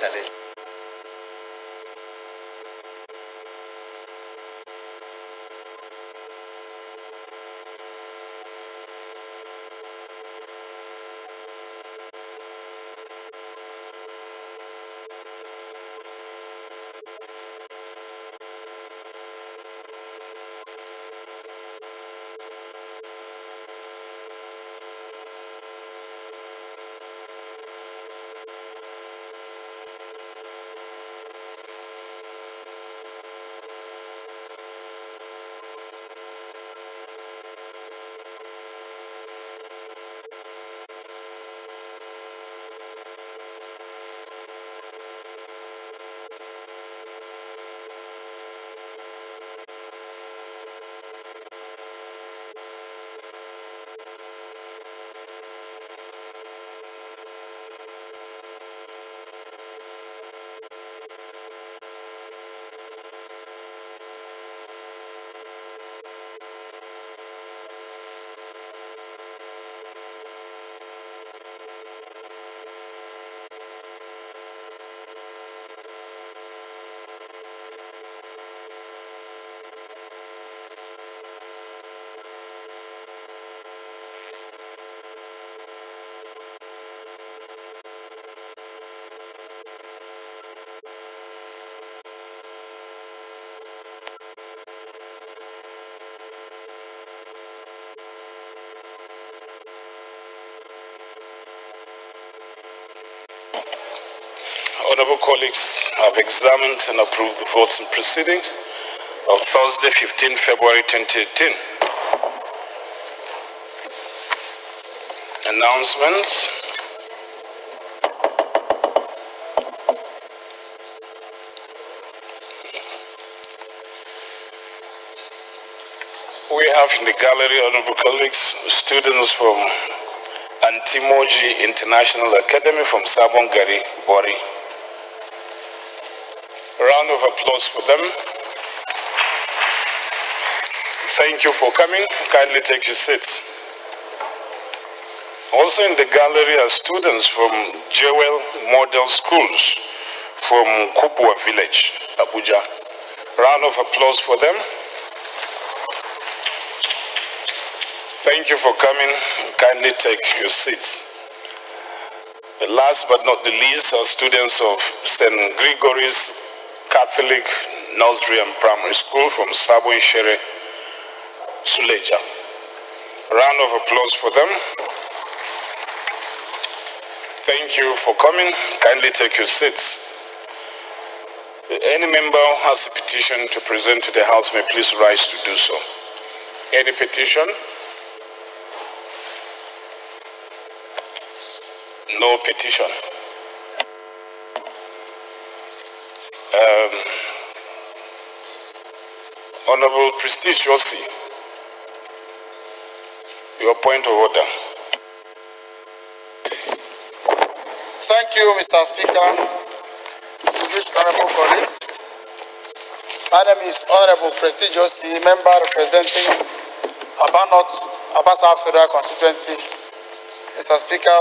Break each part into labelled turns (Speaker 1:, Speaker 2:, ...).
Speaker 1: challenge.
Speaker 2: Honorable colleagues, I've examined and approved the votes and proceedings of Thursday, 15 February 2018. Announcements. We have in the gallery, honorable colleagues, students from Antimoji International Academy from Sabongari, Bori. Round of applause for them. Thank you for coming. Kindly take your seats. Also in the gallery are students from Jewel Model Schools from Kupua Village, Abuja. Round of applause for them. Thank you for coming. Kindly take your seats. Last but not the least are students of St. Gregory's Catholic Nursery and Primary School from Sabo Nshere, Suleja. Round of applause for them. Thank you for coming. Kindly take your seats. Any member who has a petition to present to the House may please rise to do so. Any petition? No petition. Honorable Prestige Yossi, your point of order.
Speaker 3: Thank you, Mr. Speaker. Distinguished honorable colleagues. My name is Honorable Prestige Yossi, member representing Aba North, Aba South Federal Constituency. Mr. Speaker,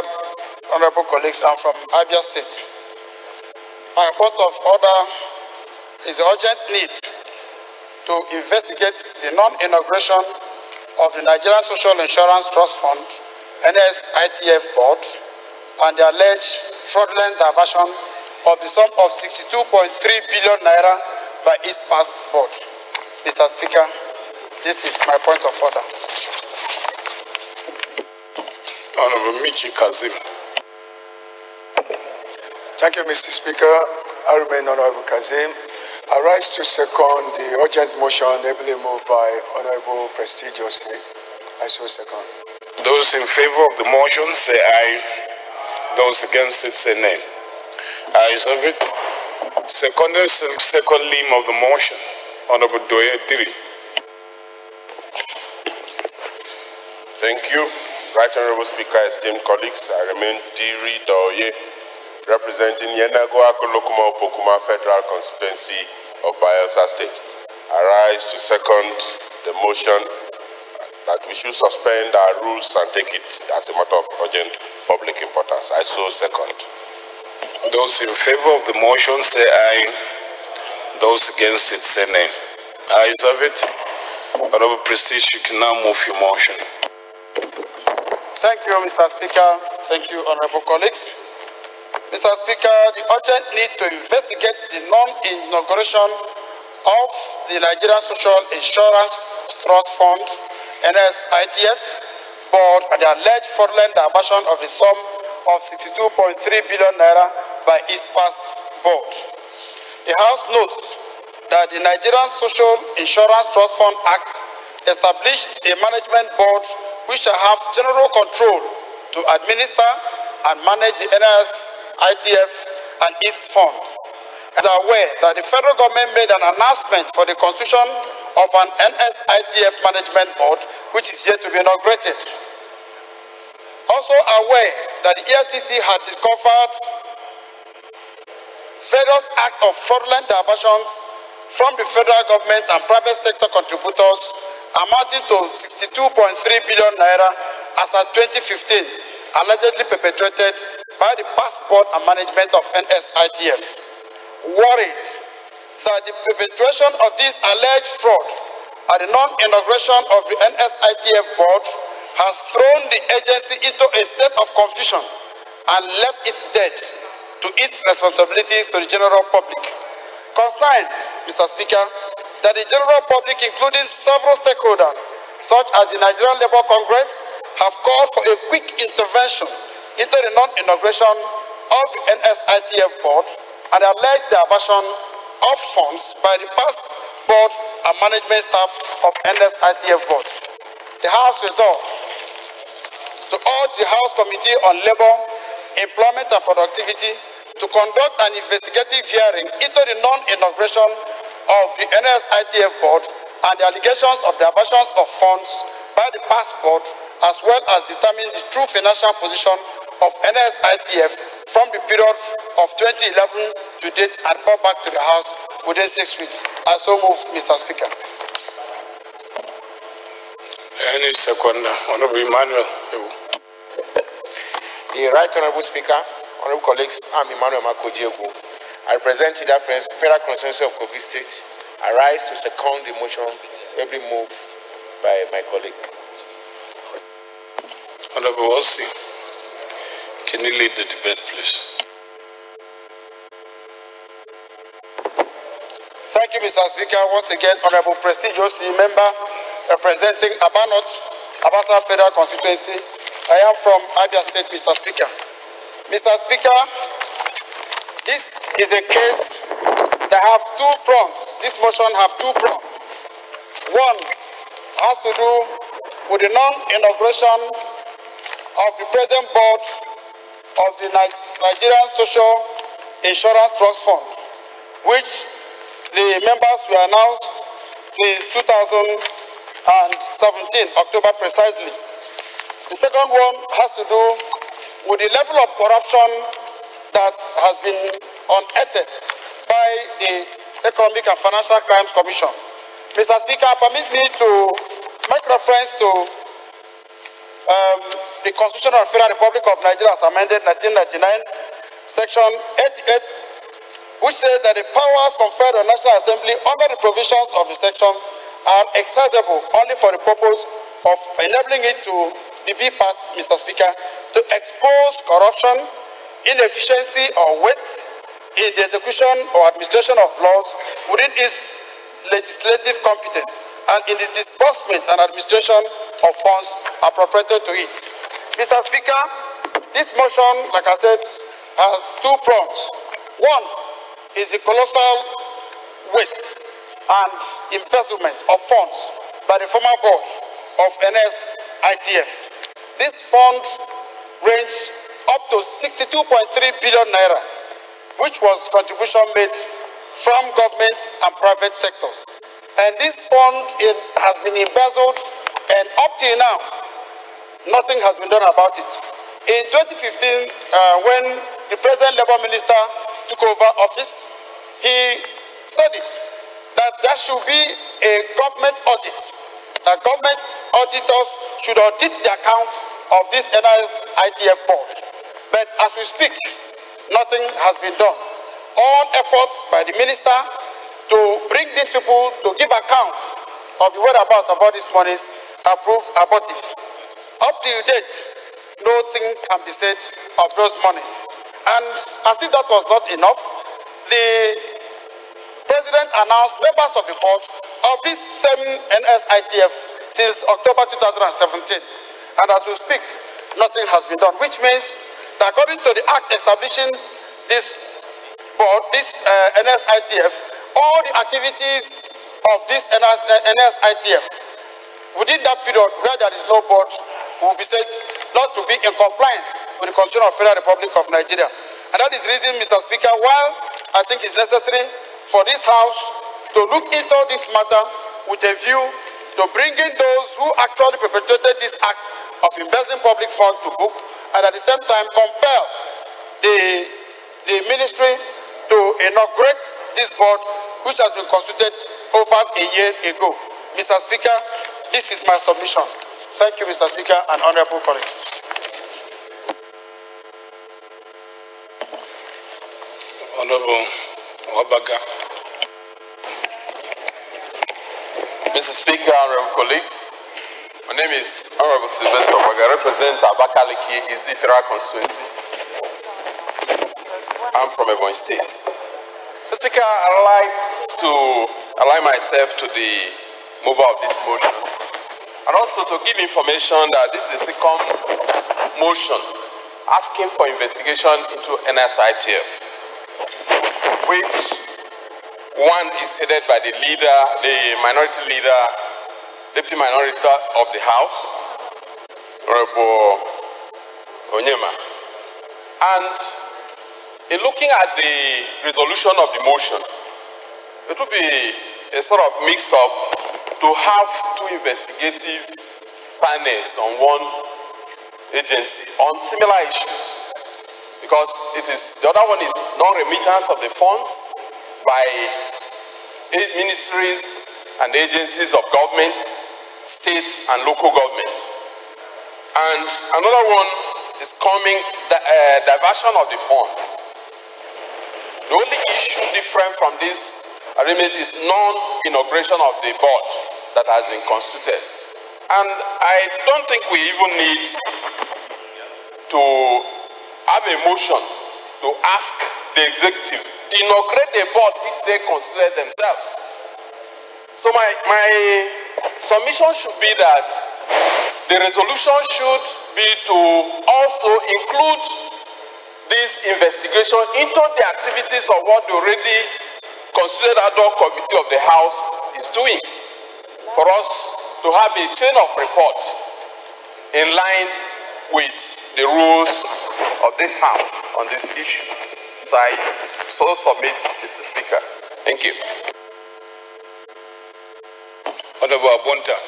Speaker 3: honorable colleagues, I'm from Abia State. My point of order is the urgent need to investigate the non-inauguration of the Nigerian Social Insurance Trust Fund, NSITF board, and the alleged fraudulent diversion of the sum of 62.3 billion naira by its past board. Mr. Speaker, this is my point of order.
Speaker 2: Honorable Michi Kazim.
Speaker 4: Thank you, Mr. Speaker. I remain Honorable Kazim. I rise to second the urgent motion ably moved by Honorable Prestige Yossi. I so second.
Speaker 2: Those in favor of the motion say aye. Those against it say nay. Ayes have it. Second limb of the motion, Honorable Doye Diri.
Speaker 5: Thank you. Right Honorable Speaker, esteemed colleagues, I remain Diri Doye, representing Yenago Akolokuma Opokuma Federal Constituency of Bayelsa State. I rise to second the motion that we should suspend our rules and take it as a matter of urgent public importance. I so second.
Speaker 2: Those in favor of the motion say aye. Those against it say nay. Ayes have it. Honorable Prestige, you can now move your motion.
Speaker 3: Thank you, Mr. Speaker. Thank you, honorable colleagues. Mr. Speaker, the urgent need to investigate the non-inauguration of the Nigerian Social Insurance Trust Fund, NSITF, board and the alleged fraudulent diversion of the sum of 62.3 billion naira by its past board. The House notes that the Nigerian Social Insurance Trust Fund Act established a management board which shall have general control to administer and manage the NSITF and its fund. As are aware that the federal government made an announcement for the constitution of an NSITF management board, which is yet to be inaugurated. Also aware that the EFCC had discovered various acts of fraudulent diversions from the federal government and private sector contributors amounting to 62.3 billion naira as of 2015, allegedly perpetrated by the past board and management of NSITF. Worried that the perpetration of this alleged fraud and the non-inauguration of the NSITF board has thrown the agency into a state of confusion and left it dead to its responsibilities to the general public. Concerned, Mr. Speaker, that the general public, including several stakeholders, such as the Nigerian Labour Congress, have called for a quick intervention into the non-inauguration of the NSITF board and alleged diversion of funds by the past board and management staff of NSITF board. The House resolves to urge the House Committee on Labour, Employment and Productivity to conduct an investigative hearing into the non-inauguration of the NSITF board and the allegations of diversions of funds by the past board, as well as determine the true financial position of NSITF from the period of 2011 to date and report back to the House within 6 weeks. I so move, Mr. Speaker.
Speaker 2: Any second, Honorable Emmanuel.
Speaker 1: The Right Honorable Speaker, Honorable colleagues, I'm Emmanuel Makojiegu. I represent the Federal Constituency of Kogi State. I rise to second the motion, every move by my colleague.
Speaker 2: Honorable Ossi, can you lead the debate, please?
Speaker 3: Thank you, Mr. Speaker. Once again, Honorable Prestigious member representing Abanot, Abasa Federal Constituency. I am from Abia State, Mr. Speaker. Mr. Speaker, this is a case that have two prongs. This motion have two prongs. One has to do with the non-inauguration of the present board of the Nigerian Social Insurance Trust Fund, which the members were announced since 2017, October precisely. The second one has to do with the level of corruption that has been unearthed by the Economic and Financial Crimes Commission. Mr. Speaker, permit me to make reference to the Constitution of the Federal Republic of Nigeria as amended 1999, Section 88, which says that the powers conferred on National Assembly under the provisions of the section are exercisable only for the purpose of enabling it to be part, Mr. Speaker, to expose corruption, inefficiency or waste in the execution or administration of laws within its legislative competence and in the disbursement and administration of funds appropriated to it. Mr. Speaker, this motion, like I said, has two prongs. One is the colossal waste and embezzlement of funds by the former board of NSITF. This fund ranged up to 62.3 billion naira, which was contribution made from government and private sectors. And this fund has been embezzled, and up till now, nothing has been done about it. In 2015, when the present Labour Minister took over office, he said that there should be a government audit, that government auditors should audit the account of this NSITF board. But as we speak, nothing has been done. All efforts by the minister to bring these people to give account of the whereabouts of all these monies are proved abortive. Up to date, nothing can be said of those monies. And as if that was not enough, the President announced members of the board of this same NSITF since October 2017. And as we speak, nothing has been done, which means that according to the act establishing this board, this NSITF, all the activities of this NSITF within that period where there is no board will be said not to be in compliance with the Constitution of the Federal Republic of Nigeria. And that is the reason, Mr. Speaker, while I think it's necessary for this House to look into this matter with a view to bringing those who actually perpetrated this act of embezzling public funds to book, and at the same time compel the ministry to inaugurate this board, which has been constituted over a year ago. Mr. Speaker, this is my submission. Thank you, Mr. Speaker and honorable colleagues.
Speaker 2: Honorable Obaga.
Speaker 5: Mr. Speaker, honorable colleagues, my name is Honorable Sylvester Obaga. I represent Abakaliki Izithra constituency. I'm from Ebonyi State. Mr. Speaker, I'd like to align myself to the mover of this motion, and also to give information that this is the second motion asking for investigation into NSITF, which one is headed by the leader, the minority leader, deputy minority of the House, Honorable Onyema. And in looking at the resolution of the motion, it would be a sort of mix-up to have two investigative panels on one agency on similar issues, because the other one is non-remittance of the funds by ministries and agencies of government, states and local governments. And another one is coming, diversion of the funds. The only issue different from this agreement is non-inauguration of the board that has been constituted. And I don't think we even need to have a motion to ask the executive to inaugurate a board which they constituted themselves. So my submission should be that the resolution should be to also include this investigation into the activities of what the already constituted ad hoc committee of the House is doing, for us to have a chain of report in line with the rules of this House on this issue. So I so submit, Mr. Speaker. Thank you.
Speaker 2: Honorable Abunta.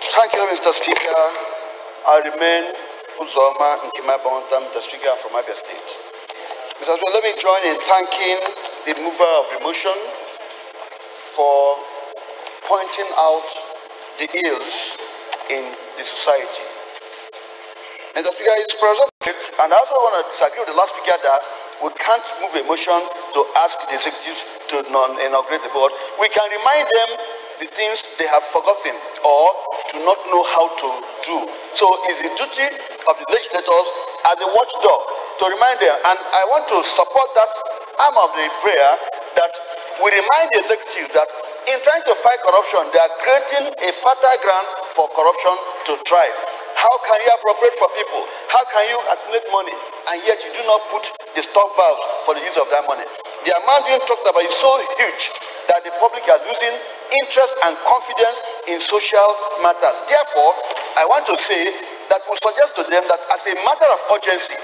Speaker 6: Thank you, Mr. Speaker. I remain Uzoma Nkima Bonta, Mr. Speaker, from Abia State. Mr. Speaker, let me join in thanking the mover of the motion for pointing out the ills in the society. Mr. Speaker, it's prerogative, and I also want to disagree with the last speaker that we can't move a motion to ask the executives to non-inaugurate the board. We can remind them the things they have forgotten or do not know how to do. So it's the duty of the legislators as a watchdog to remind them. And I want to support that arm of the prayer that we remind the executive that in trying to fight corruption, they are creating a fertile ground for corruption to thrive. How can you appropriate for people? How can you accumulate money and yet you do not put the stop valves for the use of that money? The amount being talked about is so huge that the public are losing interest and confidence in social matters. Therefore, I want to say that we suggest to them that as a matter of urgency,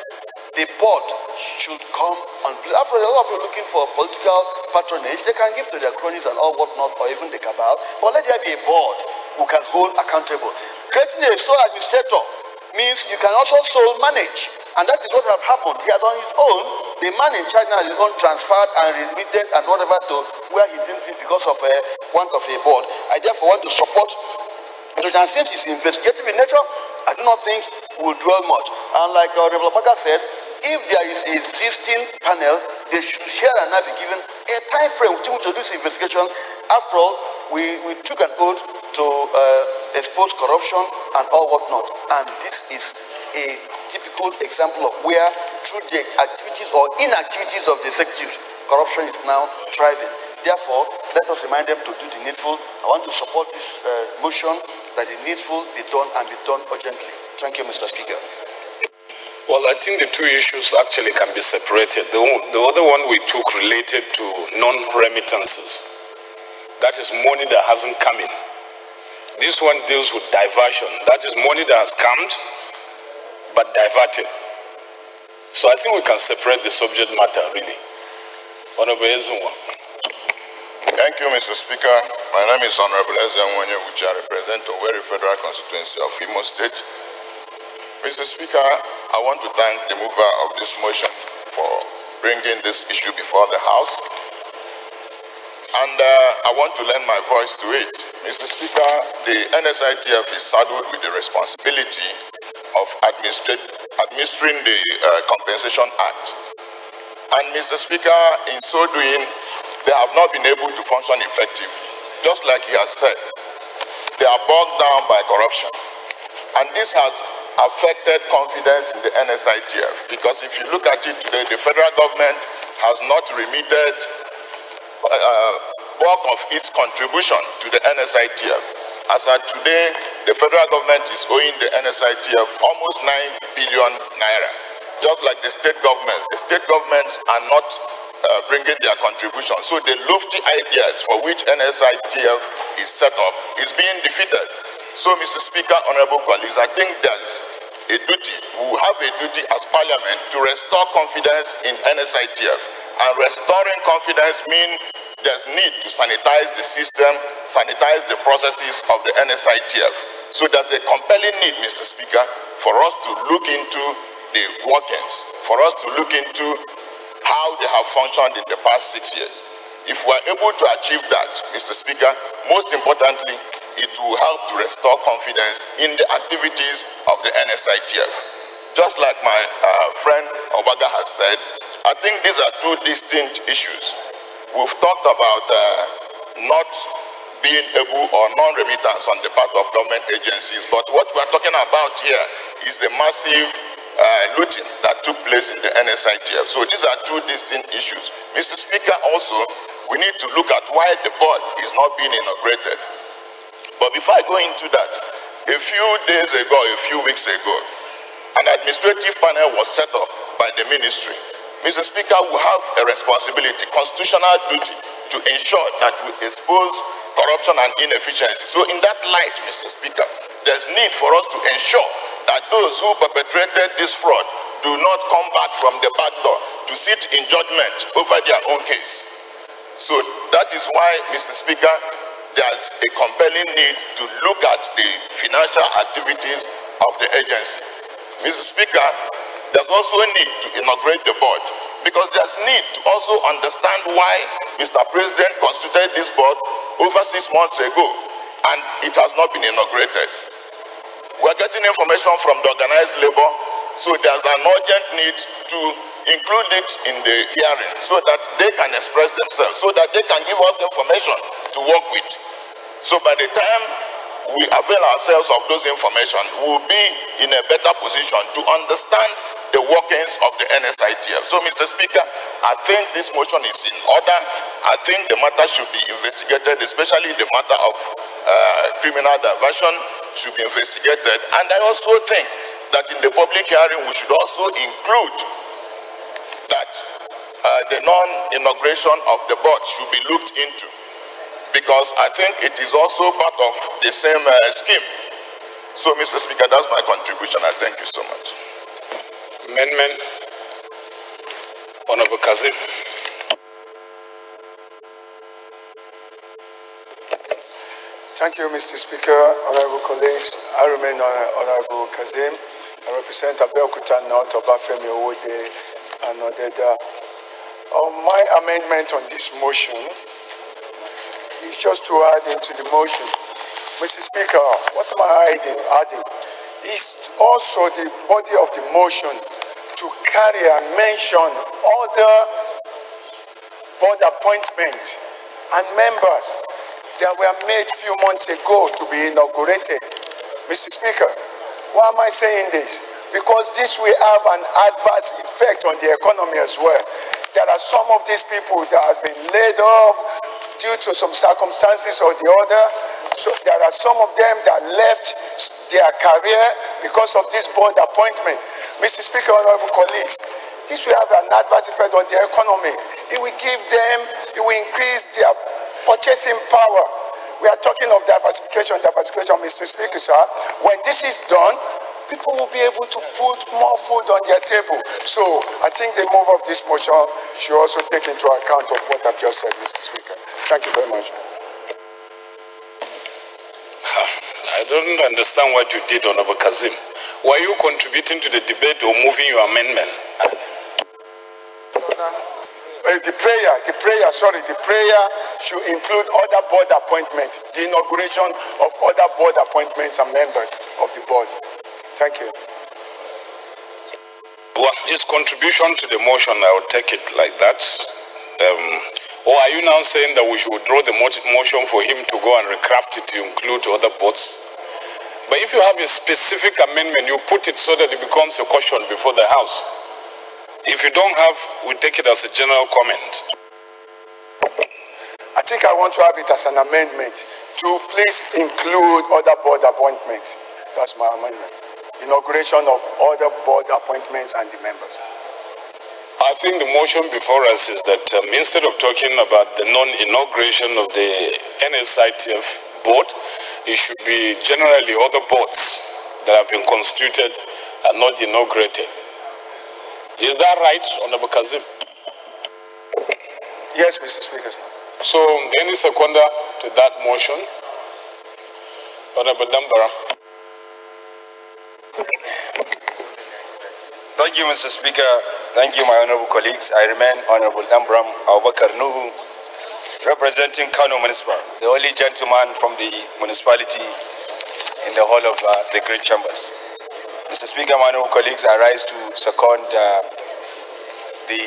Speaker 6: the board should come on. After a lot of people looking for political patronage, they can give to their cronies and all whatnot, or even the cabal, but let there be a board who can hold accountable. Creating a sole administrator means you can also sole manage, and that is what has happened. He had on his own, the man in China has his own transferred and remitted and whatever to where he didn't fit because of a want of a board. I therefore want to support it, and since it's investigative in nature, I do not think we'll dwell much. And like Honorable Obaga said, If there is an existing panel, they should here and now be given a time frame to do this investigation. After all, we took an oath to expose corruption and all whatnot. And this is a typical example of where, through the activities or inactivities of the executives, corruption is now thriving. Therefore, let us remind them to do the needful. I want to support this motion that the needful be done and be done urgently. Thank you, Mr. Speaker.
Speaker 2: Well, I think the two issues actually can be separated. The other one we took related to non-remittances. That is money that hasn't come in. This one deals with diversion. That is money that has come, but diverted. So I think we can separate the subject matter, really. Honorable Ezenwa.
Speaker 7: Thank you, Mr. Speaker. My name is Honorable Ezenwa, which I represent the very federal constituency of Imo State. Mr. Speaker, I want to thank the mover of this motion for bringing this issue before the House. And I want to lend my voice to it. Mr. Speaker, the NSITF is saddled with the responsibility of administering the Compensation Act. And Mr. Speaker, in so doing, they have not been able to function effectively. Just like he has said, they are bogged down by corruption. And this has affected confidence in the NSITF, because if you look at it today, the federal government has not remitted bulk of its contribution to the NSITF. As at today, the federal government is owing the NSITF almost 9 billion naira. Just like the state governments are not bringing their contribution. So the lofty ideas for which NSITF is set up is being defeated. So, Mr. Speaker, honorable colleagues, I think there's a duty, we have a duty as Parliament to restore confidence in NSITF. And restoring confidence means there's need to sanitize the system, sanitize the processes of the NSITF. So there's a compelling need, Mr. Speaker, for us to look into the workings, for us to look into how they have functioned in the past 6 years. If we're able to achieve that, Mr. Speaker, most importantly, it will help to restore confidence in the activities of the NSITF. Just like my friend Obaga has said, I think these are two distinct issues. We've talked about not being able or non-remittance on the part of government agencies, but what we're talking about here is the massive looting that took place in the NSITF. So these are two distinct issues. Mr. Speaker, also, we need to look at why the board is not being inaugurated. But before I go into that, a few days ago, a few weeks ago, an administrative panel was set up by the ministry. Mr. Speaker, we have a responsibility, constitutional duty, to ensure that we expose corruption and inefficiency. So in that light, Mr. Speaker, there's need for us to ensure that those who perpetrated this fraud do not come back from the back door to sit in judgment over their own case. So that is why, Mr. Speaker, there's a compelling need to look at the financial activities of the agency. Mr. Speaker, there's also a need to inaugurate the board, because there's need to also understand why Mr. President constituted this board over 6 months ago and it has not been inaugurated. We're getting information from the organized labor, so there's an urgent need to include it in the hearing so that they can express themselves, so that they can give us information to work with. So by the time we avail ourselves of those information, we will be in a better position to understand the workings of the NSITF. So, Mr. Speaker, I think this motion is in order. I think the matter should be investigated, especially the matter of criminal diversion should be investigated. And I also think that in the public hearing, we should also include that the non-inauguration of the board should be looked into, because I think it is also part of the same scheme. So, Mr. Speaker, that's my contribution. I thank you so much.
Speaker 2: Amendment. Honorable Kazim.
Speaker 4: Thank you, Mr. Speaker, honorable colleagues. I remain Honorable Kazim. I represent Abeokuta North, Obafemi Owode, and Odeda. My amendment on this motion is just to add into the motion. Mr. Speaker, what am I adding? Is also the body of the motion to carry and mention other board appointments and members that were made few months ago to be inaugurated. Mr. Speaker, why am I saying this? Because this will have an adverse effect on the economy as well. There are some of these people that have been laid off due to some circumstances or the other. So there are some of them that left their career because of this board appointment. Mr. Speaker, honorable colleagues, this will have an adverse effect on the economy. It will give them, it will increase their purchasing power. We are talking of diversification, Mr. Speaker, sir. When this is done, people will be able to put more food on their table. So I think the move of this motion should also take into account of what I've just said, Mr. Speaker. Thank you very much.
Speaker 2: I don't understand what you did, Honorable Kazim. Were you contributing to the debate or moving your amendment?
Speaker 4: The prayer should include other board appointments, the inauguration of other board appointments and members of the board. Thank you.
Speaker 2: Well, his contribution to the motion, I will take it like that. Or are you now saying that we should withdraw the motion for him to go and recraft it to include other boards? But if you have a specific amendment, you put it so that it becomes a question before the House. If you don't have, we take it as a general comment.
Speaker 4: I think I want to have it as an amendment to please include other board appointments. That's my amendment. Inauguration of other board appointments and the members.
Speaker 2: I think the motion before us is that instead of talking about the non-inauguration of the NSITF board, it should be generally other boards that have been constituted and not inaugurated. Is that right, Honorable Kazim?
Speaker 4: Yes, Mr. Speaker.
Speaker 2: So, any seconder to that motion? Honorable Dambara.
Speaker 8: Thank you, Mr. Speaker. Thank you, my honorable colleagues. I remain Honorable Ambram Abubakar Nuhu, representing Kano Municipal, the only gentleman from the municipality in the whole of the great chambers. Mr. Speaker, my honorable colleagues, I rise to second the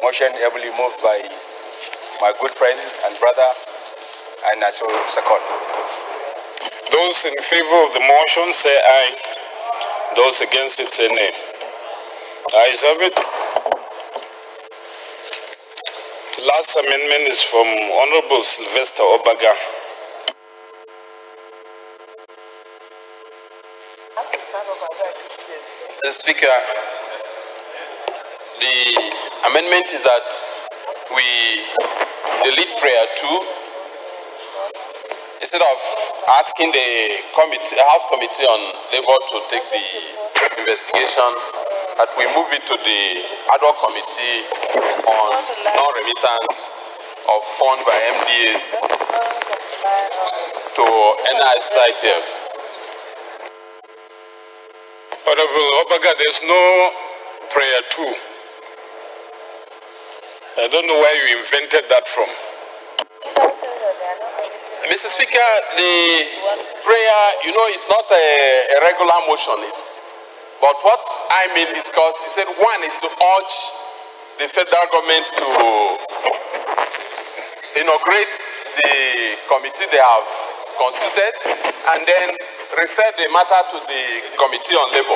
Speaker 8: motion ably moved by my good friend and brother, and I so second.
Speaker 2: Those in favor of the motion say aye. Those against it say nay. Ayes have it. Last amendment is from Honorable Sylvester Obaga.
Speaker 9: Mr. Speaker, the amendment is that we delete prayer 2. Instead of asking the House Committee on Labor to take the investigation, that we move it to the ad hoc committee on non-remittance of funds by MDAs to NICITF.
Speaker 2: Honorable Obaga, there's no prayer 2. I don't know where you invented that from.
Speaker 9: Mr. Speaker, the prayer, you know, it's not a regular motion. But what I mean is because he said one is to urge the federal government to inaugurate the committee they have constituted and then refer the matter to the Committee on Labor.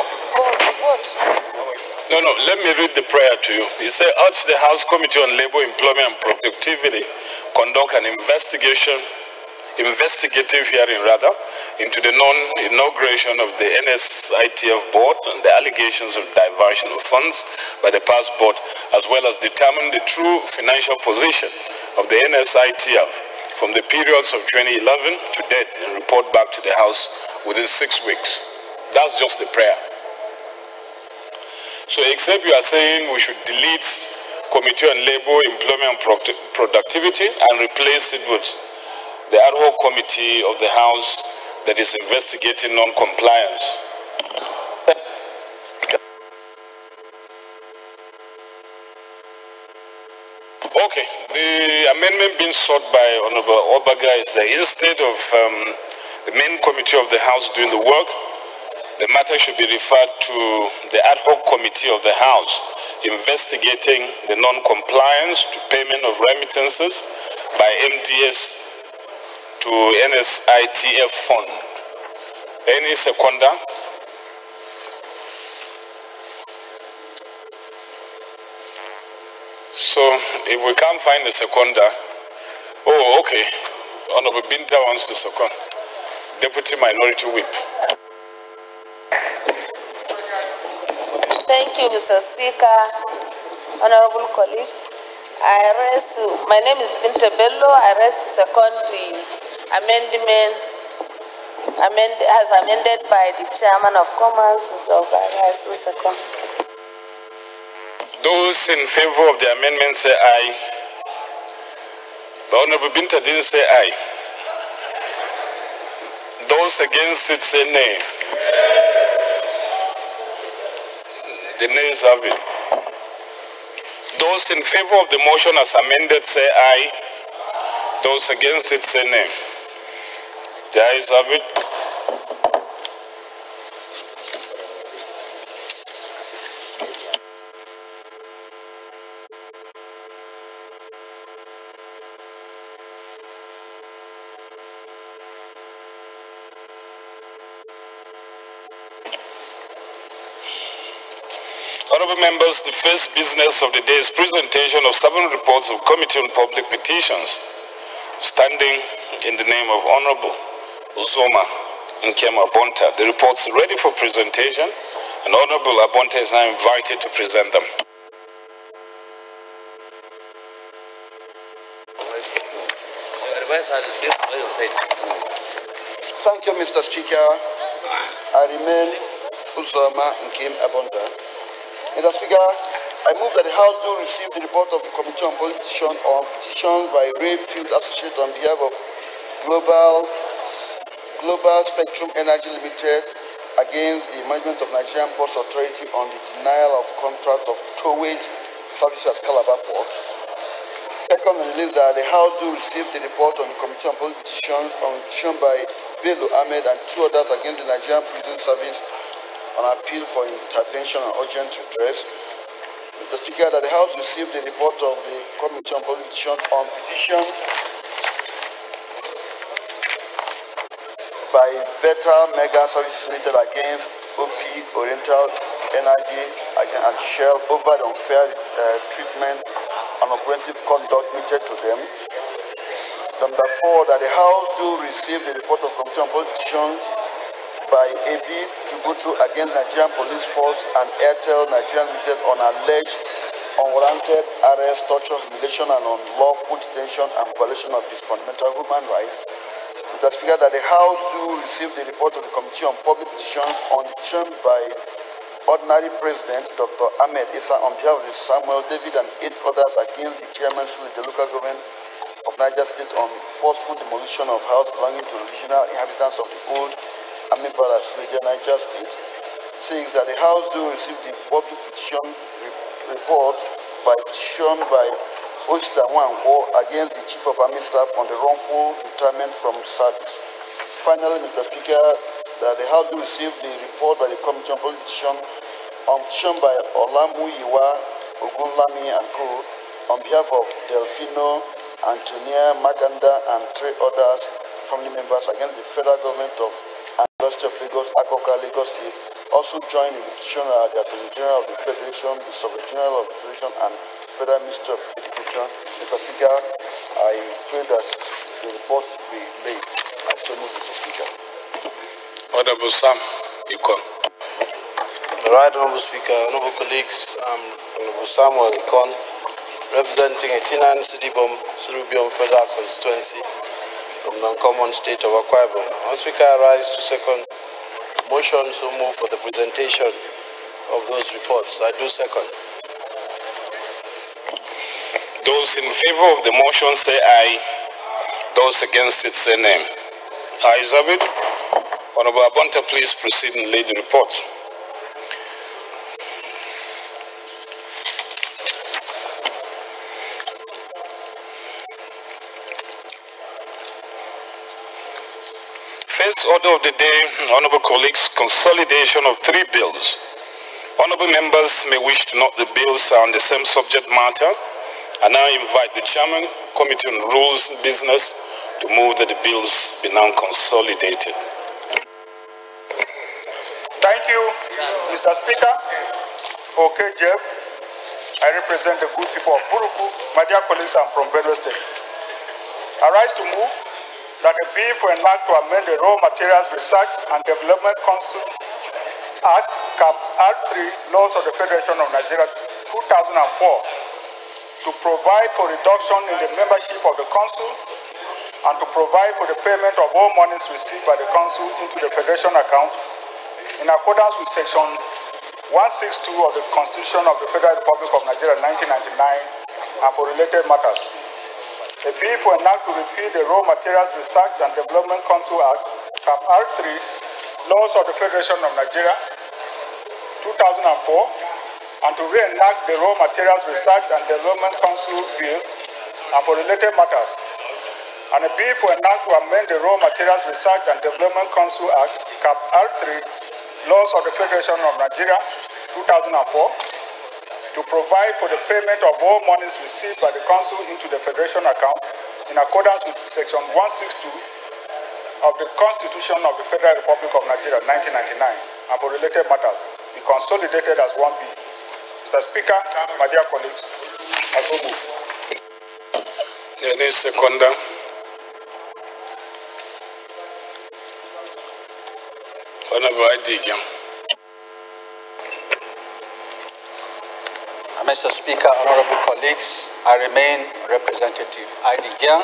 Speaker 2: No, let me read the prayer to you. He said, urge the House Committee on Labor, Employment and Productivity conduct an investigative hearing into the non-inauguration of the NSITF board and the allegations of diversion of funds by the past board, as well as determine the true financial position of the NSITF from the periods of 2011 to date and report back to the House within 6 weeks. That's just the prayer. So except you are saying we should delete Committee on Labor, Employment and Productivity and replace it with the ad hoc committee of the House that is investigating non-compliance. Okay, the amendment being sought by Honorable Obaga is that instead of the main committee of the House doing the work, the matter should be referred to the ad hoc committee of the House investigating the non-compliance to payment of remittances by MDS to NSITF fund. Any seconder? So if we can't find a seconder, oh, okay. Honorable Binta wants to second. Deputy Minority Whip.
Speaker 10: Thank you, Mr. Speaker. Honorable colleagues, my name is Binta Bello. I raise to second the amendment as amended by the Chairman of Commerce, Mr. Obara. I so second.
Speaker 2: Those in favor of the amendment say aye. The Honorable Binta didn't say aye. Those against it say nay. The nays have it. Those in favor of the motion as amended say aye. Those against it say nay. The ayes have it. Honorable members, the first business of the day is presentation of 7 reports of Committee on Public Petitions, standing in the name of Honorable Uzoma Nkema Bonta. The reports are ready for presentation, and Honorable Abonta is now invited to present them.
Speaker 6: Thank you, Mr. Speaker. I remain Uzoma Nkema Bonta. Mr. Speaker, I move that the House do receive the report of the Committee on Petitions by Rayfield Associates on behalf of Global Spectrum Energy Limited against the management of Nigerian Ports Authority on the denial of contract of towage services at Calabar Port. Second, on the list that the House do receive the report on the Committee on petition by Bello Ahmed and 2 others against the Nigerian Prison Service on appeal for intervention and urgent redress. Mr. Speaker, that the House received the report of the Committee on petition by Veta Mega Services Limited against OP Oriental Energy and Shell over the unfair treatment and operative conduct meted to them. Number 4, that the House do receive the report of Committee on Petitions by AB Tributo against Nigerian Police Force and Airtel Nigerian Limited on alleged unwarranted arrest, torture, humiliation, and unlawful detention and violation of his fundamental human rights. Mr. Speaker, that the House do receive the report of the Committee on Public Petitions on the petition by Ordinary President Dr. Ahmed Issa on behalf of Samuel David and 8 others against the chairman of the local government of Niger State on forceful demolition of house belonging to original inhabitants of the old Army Barracks, Niger State. 6, that the House do receive the public petition report by petition by Oyster Nwankwo against the Chief of Army Staff on the wrongful retirement from service. Finally, Mr. Speaker, that the House do receive the report by the Committee on petition by Olamu Yiwa Ogunlami and Co. on behalf of Delfino, Antonia Maganda, and 3 others, family members, against the federal government of University of Lagos, Akoka, Lagos State, also joined in the petition at the Attorney General of the Federation, the Secretary General of the Federation, and Federal Minister of Education. Mr. Speaker, I pray that the report be late. I so move, Mr. Speaker.
Speaker 2: Honorable Sam, you come.
Speaker 11: Right, Honorable Speaker, Honorable colleagues, Honorable Samuel Ikon, representing 89 Sidibom, Surubiom Federal Constituency from the Uncommon State of Akwa Ibom. Honorable Speaker, I rise to second motion to move for the presentation of those reports. I do second.
Speaker 2: Those in favor of the motion say aye. Those against it say nay. Ayes have it. Honorable Abonta, please proceed and lead the report. First order of the day, Honorable colleagues, consolidation of 3 bills. Honorable members may wish to note the bills are on the same subject matter. I now invite the Chairman, Committee on Rules and Business, to move that the bills be now consolidated.
Speaker 3: Thank you, Mr. Speaker. Okay, Jeff. I represent the good people of Buruku. My dear colleagues, I'm from Benue State. I rise to move that a bill for an act to amend the Raw Materials Research and Development Council Act, Cap R3, Laws of the Federation of Nigeria 2004, to provide for reduction in the membership of the Council and to provide for the payment of all monies received by the Council into the Federation account in accordance with Section 162 of the Constitution of the Federal Republic of Nigeria 1999 and for related matters. A bill for an act to repeal the Raw Materials Research and Development Council Act, Cap R3, Laws of the Federation of Nigeria 2004, and to reenact the Raw Materials Research and Development Council Bill and for related matters. And a bill for an act to amend the Raw Materials Research and Development Council Act, Cap R3, Laws of the Federation of Nigeria 2004, to provide for the payment of all monies received by the Council into the Federation account in accordance with Section 162 of the Constitution of the Federal Republic of Nigeria 1999 and for related matters be consolidated as one bill. Mr. Speaker, my dear colleagues, I so move.
Speaker 2: Any seconder? Honorable Idigan.
Speaker 12: Mr. Speaker, honorable colleagues, I remain Representative Idigan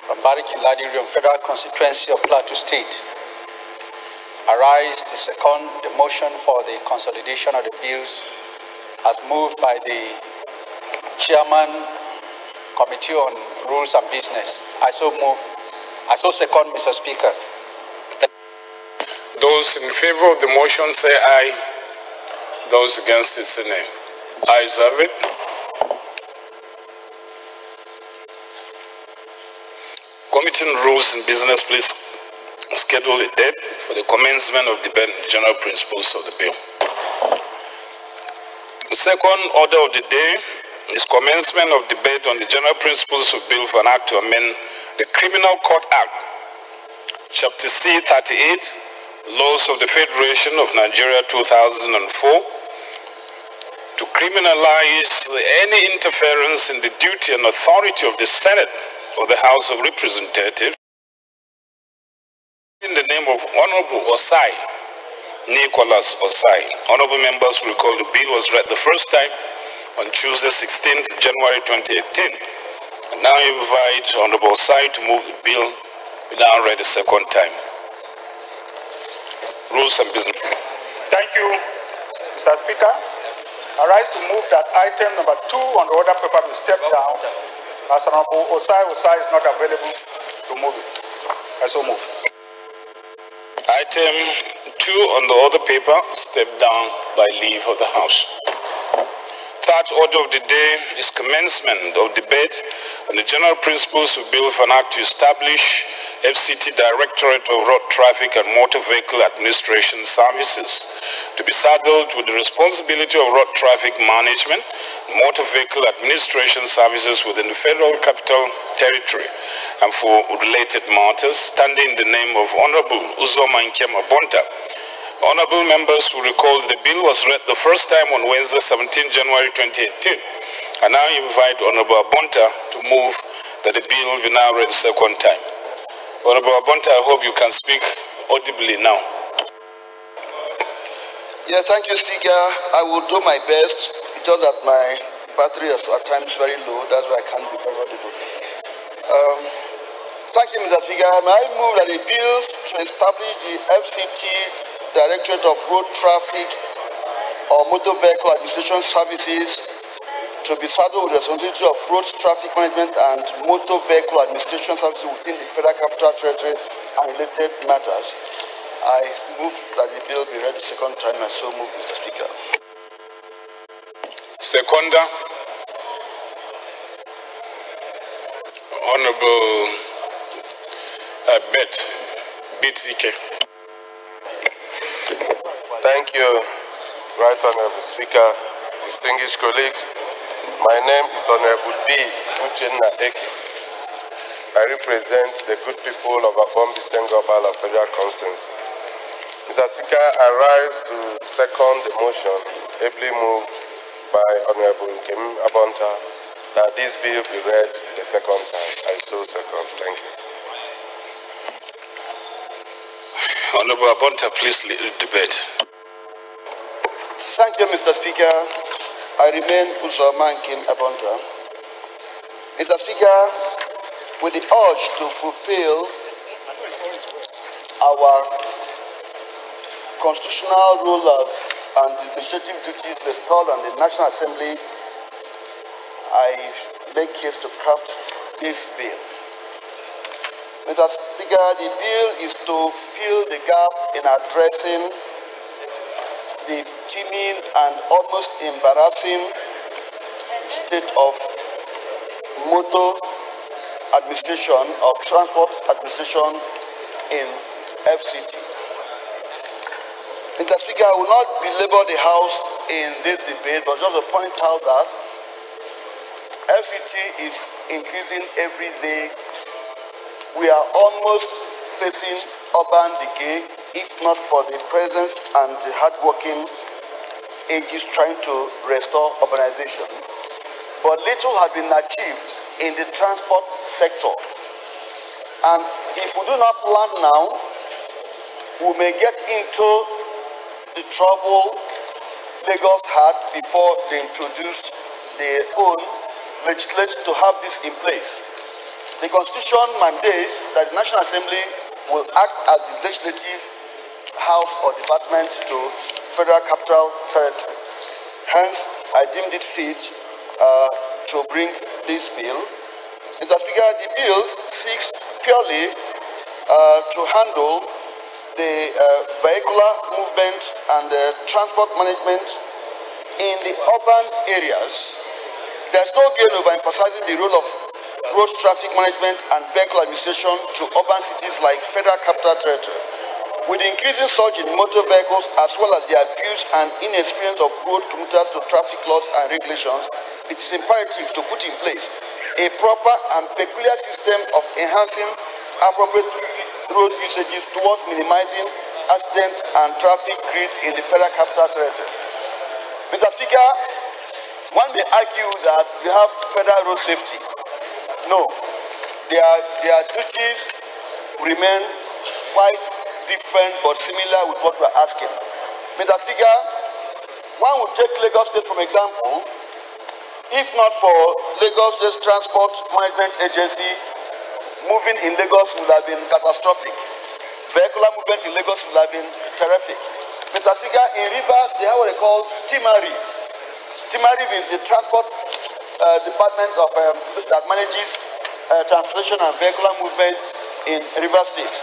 Speaker 12: from Bariki Ladirium Federal Constituency of Plateau State. I rise to second the motion for the consolidation of the bills as moved by the Chairman, Committee on Rules and Business. I so second, Mr. Speaker.
Speaker 2: Those in favor of the motion say aye. Those against it say nay. Ayes have it. Committee on Rules and Business, please schedule a date for the commencement of debate on the general principles of the bill. The second order of the day is commencement of debate on the general principles of bill for an act to amend the Criminal Court Act, Chapter C 38, Laws of the Federation of Nigeria 2004, to criminalize any interference in the duty and authority of the Senate or the House of Representatives. In the name of Honorable Osai, Nicholas Osai. Honorable members recall the bill was read the first time on Tuesday, 16th January 2018. I now invite Honorable Osai to move the bill be now read the second time. Rules and Business.
Speaker 3: Thank you, Mr. Speaker. I rise to move that item number 2 on the order paper be stepped down as Honorable Osai is not available to move it. I so move.
Speaker 2: Item 2 on the order paper stepped down by leave of the House. Third order of the day is commencement of debate on the general principles of bill for an act to establish FCT Directorate of Road Traffic and Motor Vehicle Administration Services to be saddled with the responsibility of road traffic management and motor vehicle administration services within the Federal Capital Territory and for related matters, standing in the name of Honorable Uzoma Nkema Bonta. Honorable members will recall the bill was read the first time on Wednesday, 17 January 2018. I now invite Honorable Bonta to move that the bill be now read the second time. Honorable Bonta, I hope you can speak audibly now.
Speaker 6: Yeah, thank you, Speaker. I will do my best. It's just that my battery is at times very low. That's why I can't be very audible. Thank you, Mr. Speaker. May I move that a bill to establish the FCT Directorate of Road Traffic or Motor Vehicle Administration Services to be saddled with the responsibility of road traffic management and motor vehicle administration services within the Federal Capital Territory and related matters. I move that the bill be read the second time. I so move, Mr. Speaker.
Speaker 2: Seconder. Honorable Bit Ike.
Speaker 5: Honorable Speaker, distinguished colleagues. My name is Honorable B. Uchenna Eke. I represent the good people of Abombi Sengobala Federal Constituency. Mr. Speaker, I rise to second the motion ably moved by Honorable Nkem Abonta that this bill be read the second time. I so second. Thank you.
Speaker 2: Honorable Abonta, please lead the debate.
Speaker 6: Thank you, Mr. Speaker. I remain Uzoma Nkem Abonta. Mr. Speaker, with the urge to fulfill our constitutional role and the legislative duties bestowed on the National Assembly, I make haste to craft this bill. Mr. Speaker, the bill is to fill the gap in addressing the teeming and almost embarrassing state of motor administration or transport administration in FCT. Mr. Speaker, I will not belabor the House in this debate, but just to point out that FCT is increasing every day. We are almost facing urban decay, if not for the presence and the hardworking ages trying to restore urbanization. But little has been achieved in the transport sector. And if we do not plan now, we may get into the trouble Lagos had before they introduced their own legislation to have this in place. The Constitution mandates that the National Assembly will act as the legislative house or department to Federal Capital Territory. Hence, I deemed it fit to bring this bill. Mr. Speaker, the bill seeks purely to handle the vehicular movement and the transport management in the urban areas. There's no gain over emphasizing the role of road traffic management and vehicle administration to urban cities like Federal Capital Territory. With the increasing surge in motor vehicles as well as the abuse and inexperience of road commuters to traffic laws and regulations, it is imperative to put in place a proper and peculiar system of enhancing appropriate road usages towards minimizing accident and traffic grid in the Federal Capital Territory. Mr. Speaker, one may argue that we have federal road safety. No, their duties remain quite different but similar with what we are asking. Mr. Speaker, one would take Lagos State from example. If not for Lagos State Transport Management Agency, moving in Lagos would have been catastrophic. Vehicular movement in Lagos would have been terrific. Mr. Speaker, in Rivers, they have what they call Timariv. Timariv is the transport department of, that manages transportation and vehicular movements in Rivers State.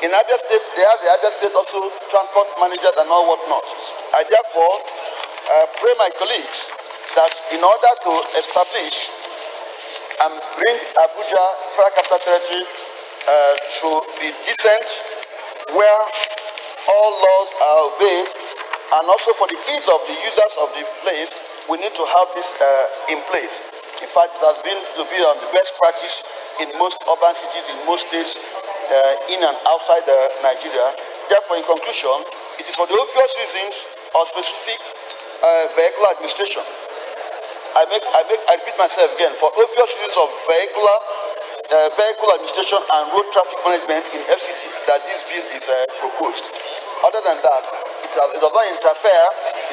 Speaker 6: In Abia State, they have the Abia State also transport manager and all whatnot. I therefore pray my colleagues that in order to establish and bring Abuja Federal Capital Territory to be decent, where all laws are obeyed, and also for the ease of the users of the place, we need to have this in place. In fact, it has been to be on the best practice in most urban cities, in most states, in and outside Nigeria. Therefore, in conclusion, it is for the obvious reasons of specific vehicular administration. I repeat myself again, for obvious reasons of vehicle administration and road traffic management in FCT that this bill is proposed. Other than that, it does not interfere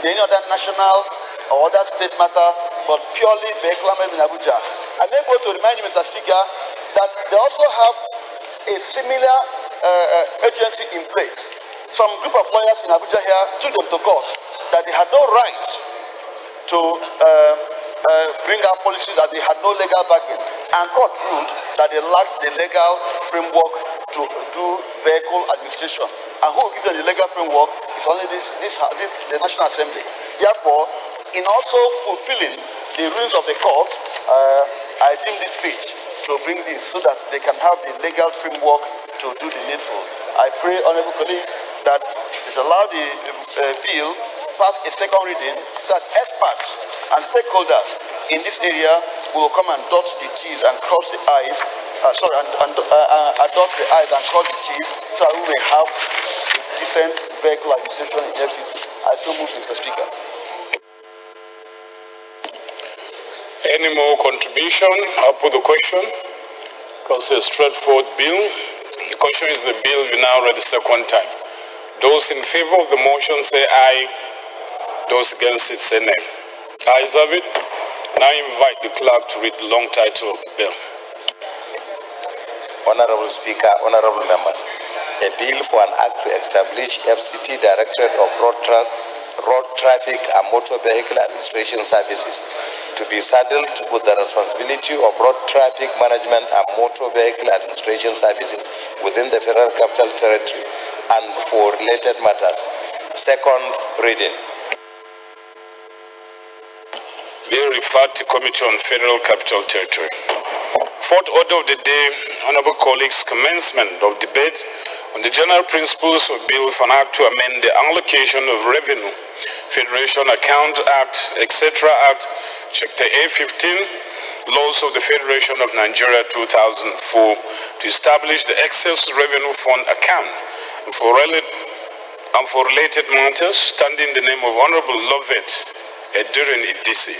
Speaker 6: in any other national or other state matter, but purely vehicular management in Abuja. I'm able to remind you, Mr. Speaker, that they also have a similar agency in place. Some group of lawyers in Abuja here took them to court that they had no right to bring out policies, that they had no legal backing, and court ruled that they lacked the legal framework to do vehicle administration. And who gives them the legal framework is only the National Assembly. Therefore, in also fulfilling the rules of the court, I deemed it fit to bring this so that they can have the legal framework to do the needful. I pray, honorable colleagues, that it allow the bill pass a second reading so that experts and stakeholders in this area will come and dot the T's and cross the I's, dot the I's and cross the T's, so that we may have a decent vehicle administration in FCT. I so move, Mr. Speaker.
Speaker 2: Any more contribution? I'll put the question. Because it's a straightforward bill. The question is the bill we now read the second time. Those in favor of the motion say aye. Those against it say nay. Ayes have it. Now invite the clerk to read the long title of the bill.
Speaker 13: Honorable Speaker, honorable members, a bill for an act to establish FCT Directorate of Road Traffic and Motor Vehicle Administration Services to be saddled with the responsibility of road traffic management and motor vehicle administration services within the Federal Capital Territory and for related matters. Second reading.
Speaker 2: Bill referred to Committee on Federal Capital Territory. Fourth order of the day, honorable colleagues, commencement of debate on the general principles of Bill for an Act to amend the allocation of revenue, Federation Account Act, etc. Act, Chapter A15, Laws of the Federation of Nigeria 2004, to establish the Excess Revenue Fund account and for related matters, standing in the name of Honorable Lovett Edurin Idisi.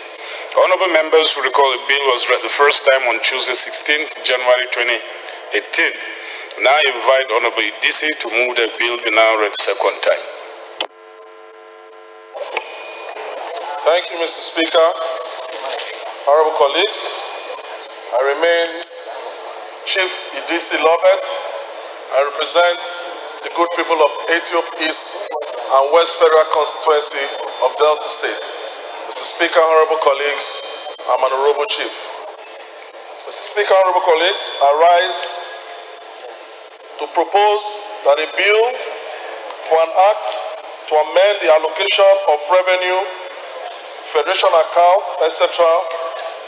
Speaker 2: Honorable members who recall the bill was read the first time on Tuesday, 16th January 2018. Now I invite Honorable Idisi to move the bill be now read the second time.
Speaker 14: Thank you, Mr. Speaker. Honorable colleagues, I remain Chief Idisi Lovett. I represent the good people of Etiop East and West Federal Constituency of Delta State. Mr. Speaker, honorable colleagues, I'm an honorable chief. Mr. Speaker, honorable colleagues, I rise to propose that a bill for an act to amend the allocation of revenue, Federation account, etc.,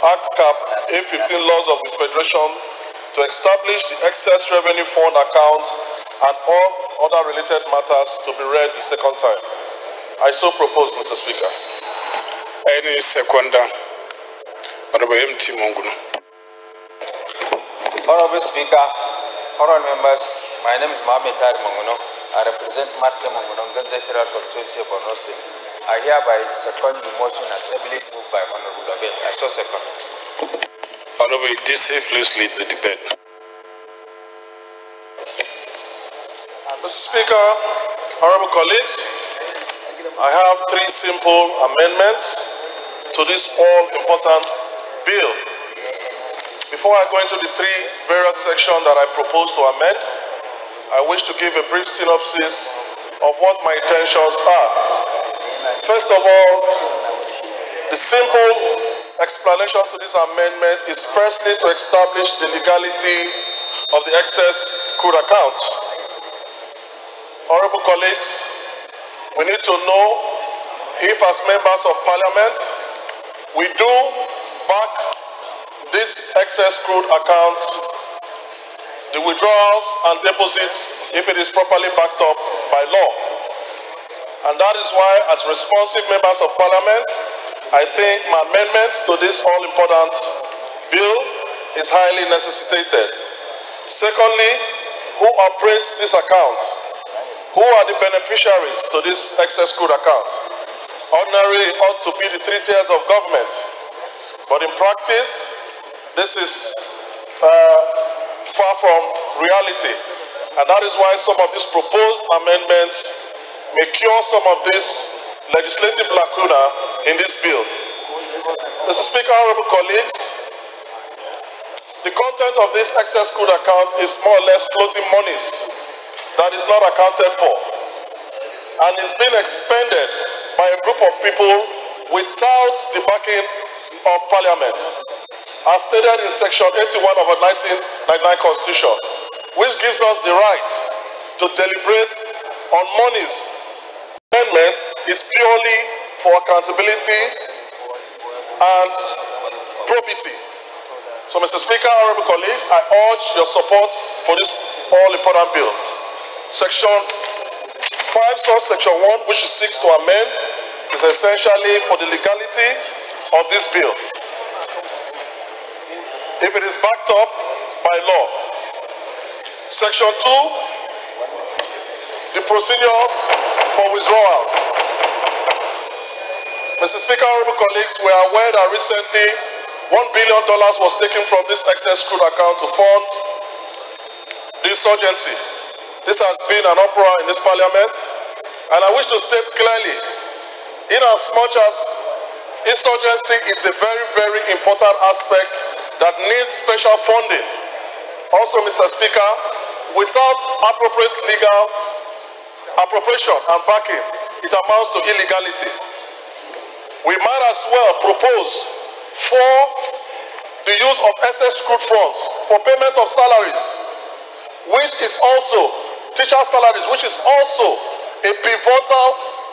Speaker 14: Act Cap A15 laws of the Federation to establish the excess revenue fund account and all other related matters to be read the second time. I so propose, Mr. Speaker.
Speaker 2: Any seconder? Honorable M.T. Monguno.
Speaker 15: Honorable Speaker, honorable members, my name is Mohamed Tari Monguno. I represent Martin Monguno, Ganze Federal Constituency of Borno State. I hereby second the motion as heavily moved by Honorable Lovett. I so second.
Speaker 2: Honorable Idisi, please lead the debate.
Speaker 14: Mr. Speaker, honorable colleagues, I have three simple amendments to this all-important bill. Before I go into the three various sections that I propose to amend, I wish to give a brief synopsis of what my intentions are. First of all, the simple explanation to this amendment is firstly to establish the legality of the excess crude account. Honorable colleagues, we need to know if as members of parliament, we do back this excess crude account, the withdrawals and deposits, if it is properly backed up by law. And that is why, as responsive members of parliament, I think my amendments to this all-important bill is highly necessitated. Secondly, who operates this account? Who are the beneficiaries to this excess crude account? Ordinarily, it ought to be the three tiers of government. But in practice, this is far from reality. And that is why some of these proposed amendments may cure some of this legislative lacuna in this bill. Mr. Speaker, honorable colleagues, the content of this excess crude account is more or less floating monies that is not accounted for, and is being expended by a group of people without the backing of parliament, as stated in section 81 of our 1999 constitution, which gives us the right to deliberate on monies. Amendments is purely for accountability and probity. So, Mr. Speaker, honorable colleagues, I urge your support for this all-important bill. Section 5, subsection 1, which is seeks to amend is essentially for the legality of this bill. If it is backed up by law. Section 2, the procedures for withdrawals. Mr. Speaker, honorable colleagues, we are aware that recently $1 billion was taken from this excess crude account to fund the insurgency. This has been an uproar in this parliament, and I wish to state clearly, in as much as insurgency is a very, very important aspect that needs special funding. Also, Mr. Speaker, without appropriate legal appropriation and backing, it amounts to illegality. We might as well propose for the use of excess crude funds for payment of salaries, which is also teacher salaries, which is also a pivotal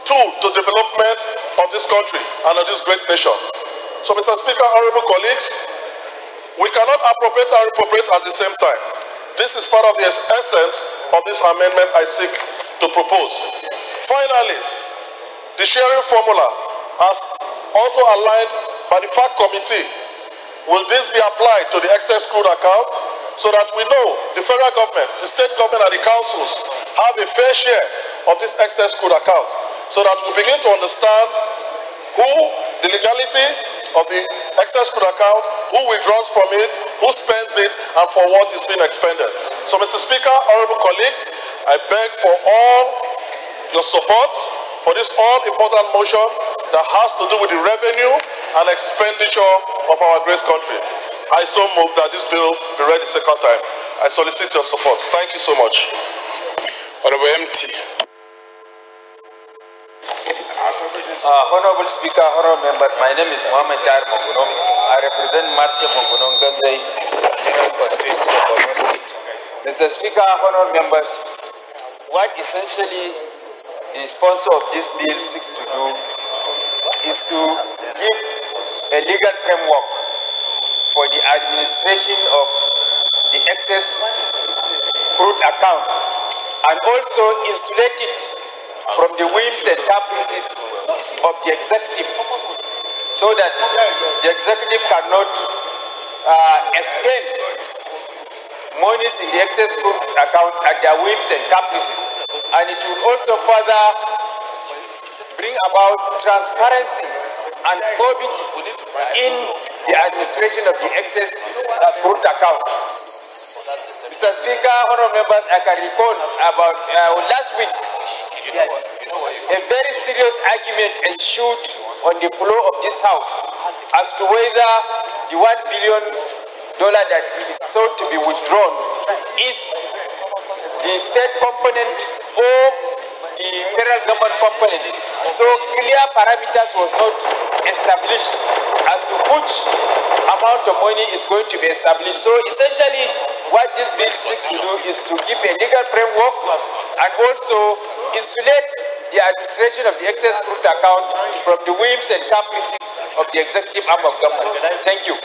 Speaker 14: tool to development of this country and of this great nation. So, Mr. Speaker, honorable colleagues, we cannot appropriate and reprobate at the same time. This is part of the essence of this amendment I seek to propose. Finally, the sharing formula as also aligned by the FACT committee. Will this be applied to the excess crude account so that we know the federal government, the state government and the councils have a fair share of this excess crude account so that we begin to understand who the legality of the excess crude account, who withdraws from it, who spends it, and for what is being expended. So, Mr. Speaker, honorable colleagues, I beg for all your support for this all-important motion that has to do with the revenue and expenditure of our great country. I so move that this bill be read the second time. I solicit your support. Thank you so much.
Speaker 2: Honorable MT.
Speaker 15: Honorable Speaker, honorable members, my name is Mohamed Tahir Monguno. I represent Matke Monguno Ganzai, General Constituency of Borno State. Mr. Speaker, honorable members, what essentially the sponsor of this bill seeks to do is to give a legal framework for the administration of the excess crude account and also insulate it from the whims and caprices of the executive so that the executive cannot expend monies in the excess crude account at their whims and caprices. And it will also further bring about transparency and probity in the administration of the excess crude account. Mr. Speaker, honorable members, I can recall about last week, a very serious argument ensued on the floor of this House as to whether the $1 billion that is sought to be withdrawn is the state component or the federal government component. So clear parameters was not established as to which amount of money is going to be established. So essentially what this bill seeks to do is to give a legal framework and also insulate the administration of the excess crude account from the whims and caprices of the executive arm of government. Thank you.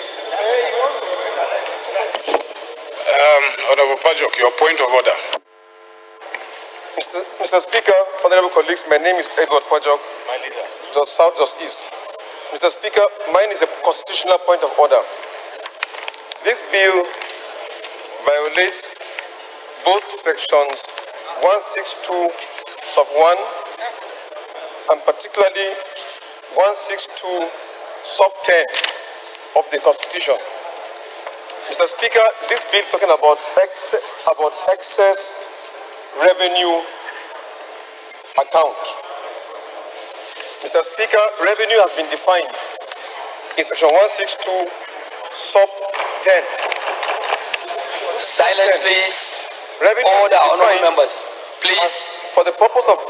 Speaker 2: Honorable Pajok, your point of order.
Speaker 16: Mr. Speaker, honorable colleagues, my name is Edward Pajok, my leader, just South, just East. Mr. Speaker, mine is a constitutional point of order. This bill violates both sections 162 sub 1 and particularly 162 sub 10 of the Constitution. Mr. Speaker, this bill is talking about excess revenue account. Mr. Speaker, revenue has been defined in section 162 sub 10.
Speaker 17: Silence, please.
Speaker 16: Revenue
Speaker 17: order, honorable members. Please.
Speaker 16: For the purpose of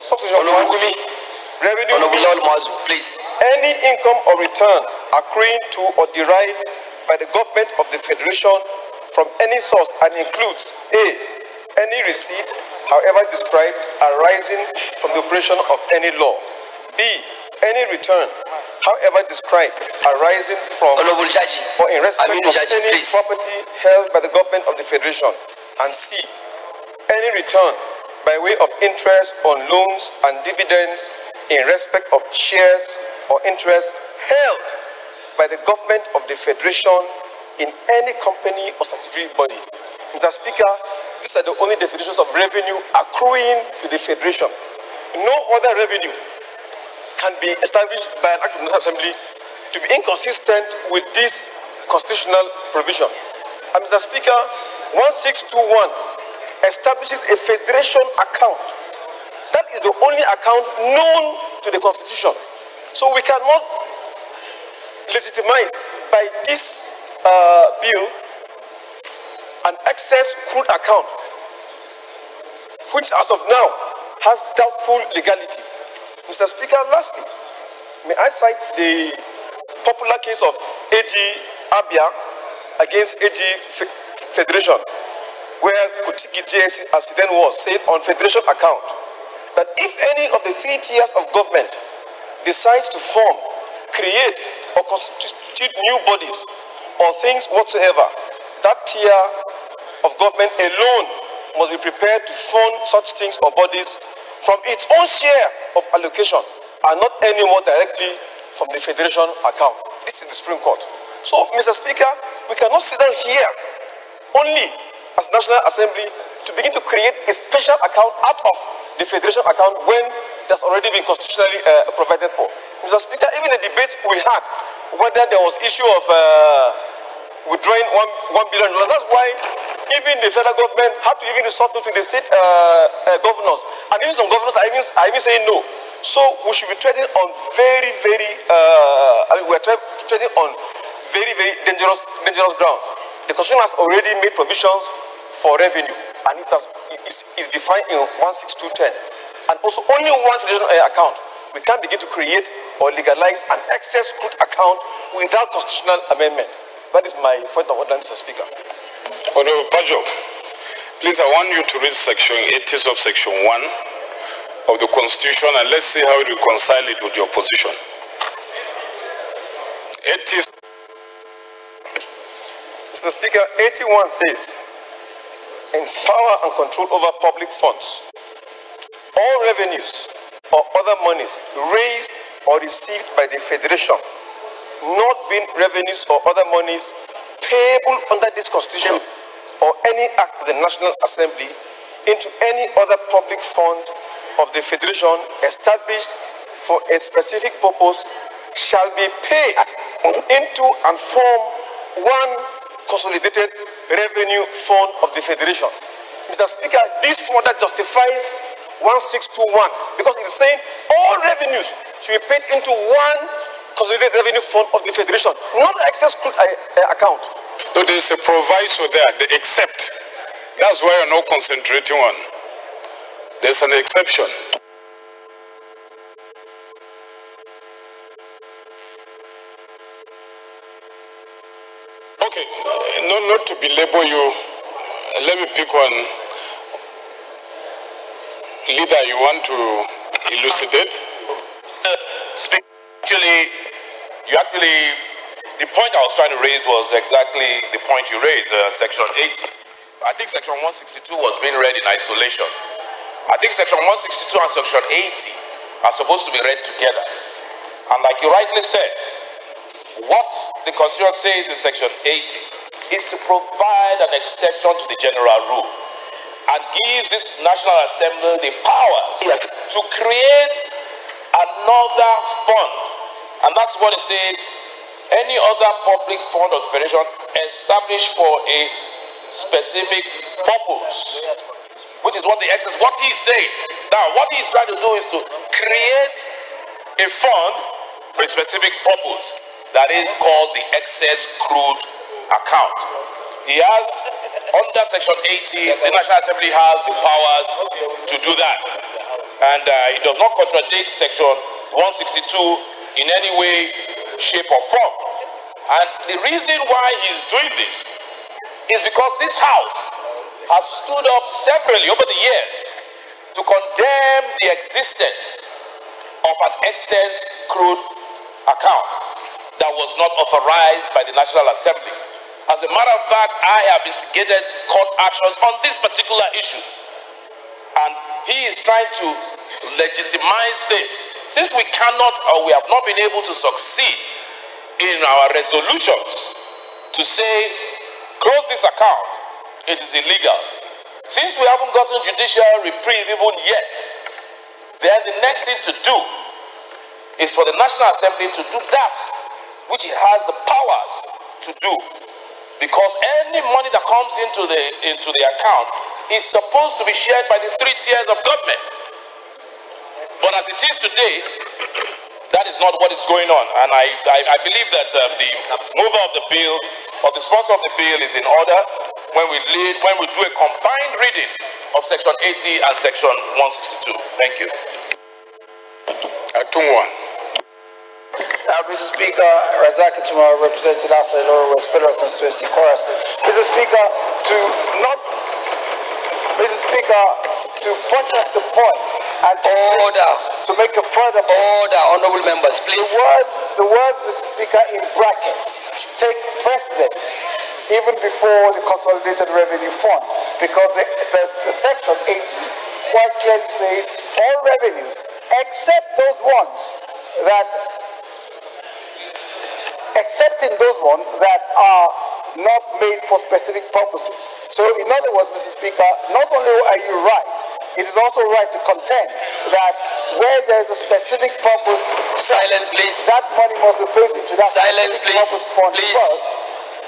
Speaker 16: subsection 1, revenue means
Speaker 17: please.
Speaker 16: Any income or return accruing to or derived by the government of the Federation from any source and includes A. Any receipt, however described, arising from the operation of any law. B. Any return, however described, arising from or in respect of any property held by the government of the Federation. And C. Any return by way of interest on loans and dividends in respect of shares or interests held by the government of the Federation in any company or statutory body. Mr. Speaker, these are the only definitions of revenue accruing to the Federation. No other revenue can be established by an act of the National Assembly to be inconsistent with this constitutional provision. And Mr. Speaker, 1621 establishes a Federation account. That is the only account known to the Constitution. So we cannot legitimize by this bill an excess crude account, which as of now has doubtful legality. Mr. Speaker, lastly, may I cite the popular case of AG Abia against AG Federation, where Kutigi JSC, as it then was, said on Federation account that if any of the 3 tiers of government decides to form, create, or constitute new bodies or things whatsoever, that tier of government alone must be prepared to fund such things or bodies from its own share of allocation and not any more directly from the Federation account. This is the Supreme Court. So, Mr. Speaker, we cannot sit down here only as National Assembly to begin to create a special account out of the Federation account when that's already been constitutionally provided for. Mr. Speaker, even the debates we had, whether there was issue of withdrawing $1 billion, that's why even the federal government had to even resort to the state governors, and even some governors are even saying no. So we should be treading on very dangerous ground. The Constitution has already made provisions for revenue, and it is defined in 16210, and also only one Federation account. We can't begin to create or legalize an excess crude account without constitutional amendment. That is my point of order, Mr. Speaker.
Speaker 2: Honorable Pajo, please, I want you to read section 80 of section 1 of the Constitution, and let's see how you reconcile it with your position. 80.
Speaker 16: Mr. Speaker, 81 says, in power and control over public funds, all revenues or other monies raised or received by the Federation, not being revenues or other monies payable under this Constitution or any act of the National Assembly into any other public fund of the Federation established for a specific purpose shall be paid into and form one consolidated revenue fund of the Federation. Mr. Speaker, this further justifies 1621 because it is saying all revenues should be paid into one consolidated revenue fund of the Federation, not excess crude account.
Speaker 2: So there is a proviso there, the except. That's why you're not concentrating on. There's an exception. Okay, not to belabor you, let me pick one leader you want to elucidate.
Speaker 18: Actually, the point I was trying to raise was exactly the point you raised, section 8. I think section 162 was being read in isolation. I think section 162 and section 80 are supposed to be read together. And like you rightly said, what the Constitution says in section 80 is to provide an exception to the general rule and give this National Assembly the powers to create another fund. And that's what it says, any other public fund of the Federation established for a specific purpose, which is what the excess, what he's saying. Now, what he's trying to do is to create a fund for a specific purpose that is called the excess crude account. He has, under section 80, the National Assembly has the powers to do that. And it does not contradict section 162 in any way, shape, or form. And the reason why he's doing this is because this House has stood up separately over the years to condemn the existence of an excess crude account that was not authorized by the National Assembly. As a matter of fact, I have instigated court actions on this particular issue. And he is trying to legitimize this, since we cannot or we have not been able to succeed in our resolutions to say, close this account, it is illegal. Since we haven't gotten judicial reprieve even yet, then the next thing to do is for the National Assembly to do that which it has the powers to do. Because any money that comes into the account is supposed to be shared by the 3 tiers of government. But as it is today, that is not what is going on. And I believe that the mover of the bill or the sponsor of the bill is in order when we do a combined reading of Section 80 and Section 162. Thank you.
Speaker 3: Atungwa. Mr. Speaker, Razak Atungwa, representing Asa Ilora West Federal Constituency, Kwara State. Mr. Speaker, to buttress the point and to make a further
Speaker 17: order, honourable members, please.
Speaker 3: The words, Mr. Speaker, in brackets take precedence even before the Consolidated Revenue Fund, because the Section 80 quite clearly says all revenues except those ones that are not made for specific purposes. So in other words, Mr. Speaker, not only are you right, it is also right to contend that where there is a specific purpose,
Speaker 17: silence please,
Speaker 3: that money must be paid into that
Speaker 17: silence please,
Speaker 3: purpose fund first,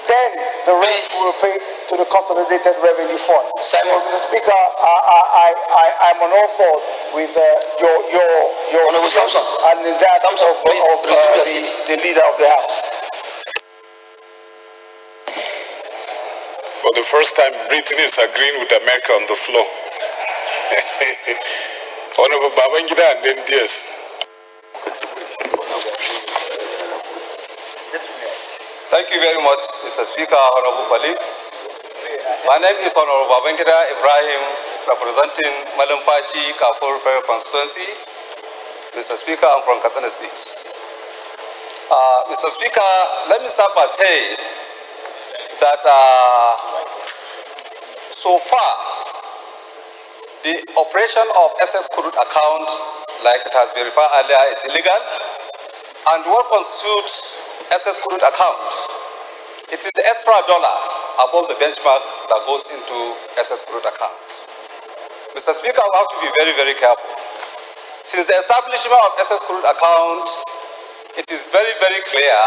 Speaker 3: then the rest will be paid to the Consolidated Revenue Fund.
Speaker 17: Simon.
Speaker 3: So, Mr. Speaker, I'm on all fours with your
Speaker 17: Honourable Samson,
Speaker 3: and in that the leader of the House.
Speaker 2: For the first time, Britain is agreeing with America on the floor. Honorable Babangida and then DS.
Speaker 12: Thank you very much, Mr. Speaker, honorable colleagues. My name is Honorable Babangida Ibrahim, representing Malamfashi Kafur Federal Constituency. Mr. Speaker, I'm from Katsina State. Mr. Speaker, let me start by saying that so far, the operation of SS crude account, like it has been referred earlier, is illegal. And what constitutes SS crude account? It is the extra dollar above the benchmark that goes into SS crude account. Mr. Speaker, we have to be very, very careful. Since the establishment of SS crude account, it is very, very clear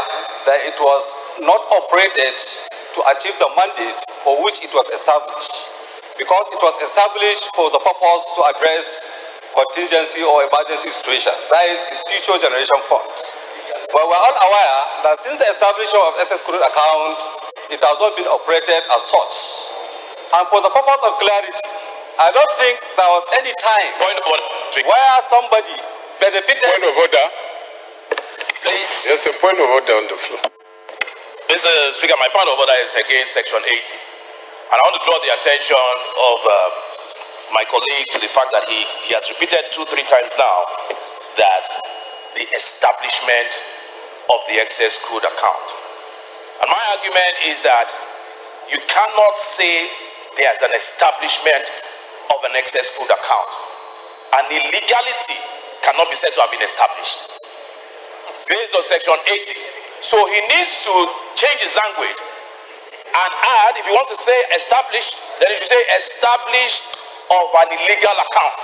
Speaker 12: that it was not operated to achieve the mandate for which it was established, because it was established for the purpose to address contingency or emergency situation. That is its future generation fund. But we're all aware that since the establishment of SS crude account, it has not been operated as such. And for the purpose of clarity, I don't think there was any time where somebody benefited.
Speaker 2: Point of order.
Speaker 17: Please.
Speaker 2: Yes, a point of order on the floor.
Speaker 18: Mr. Speaker, my point of order is against Section 80. And I want to draw the attention of my colleague to the fact that he has repeated 2-3 times now that the establishment of the excess crude account. And my argument is that you cannot say there's an establishment of an excess crude account. An illegality cannot be said to have been established based on Section 80. So he needs to change his language and add, if you want to say established, then you should say established of an illegal account.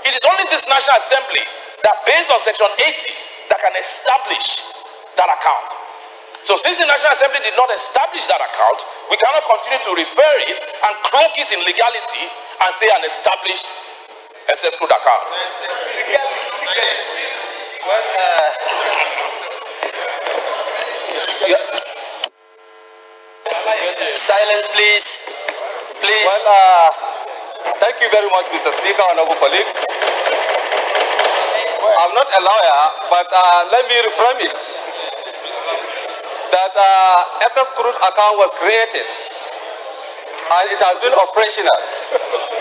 Speaker 18: It is only this National Assembly that based on Section 80 that can establish that account. So since the National Assembly did not establish that account, we cannot continue to refer it and cloak it in legality and say an established excess crude account.
Speaker 17: Silence, please. Please.
Speaker 12: Well, thank you very much, Mr. Speaker, honorable colleagues. I'm not a lawyer, but let me reframe it. That SS crude account was created and it has been operational.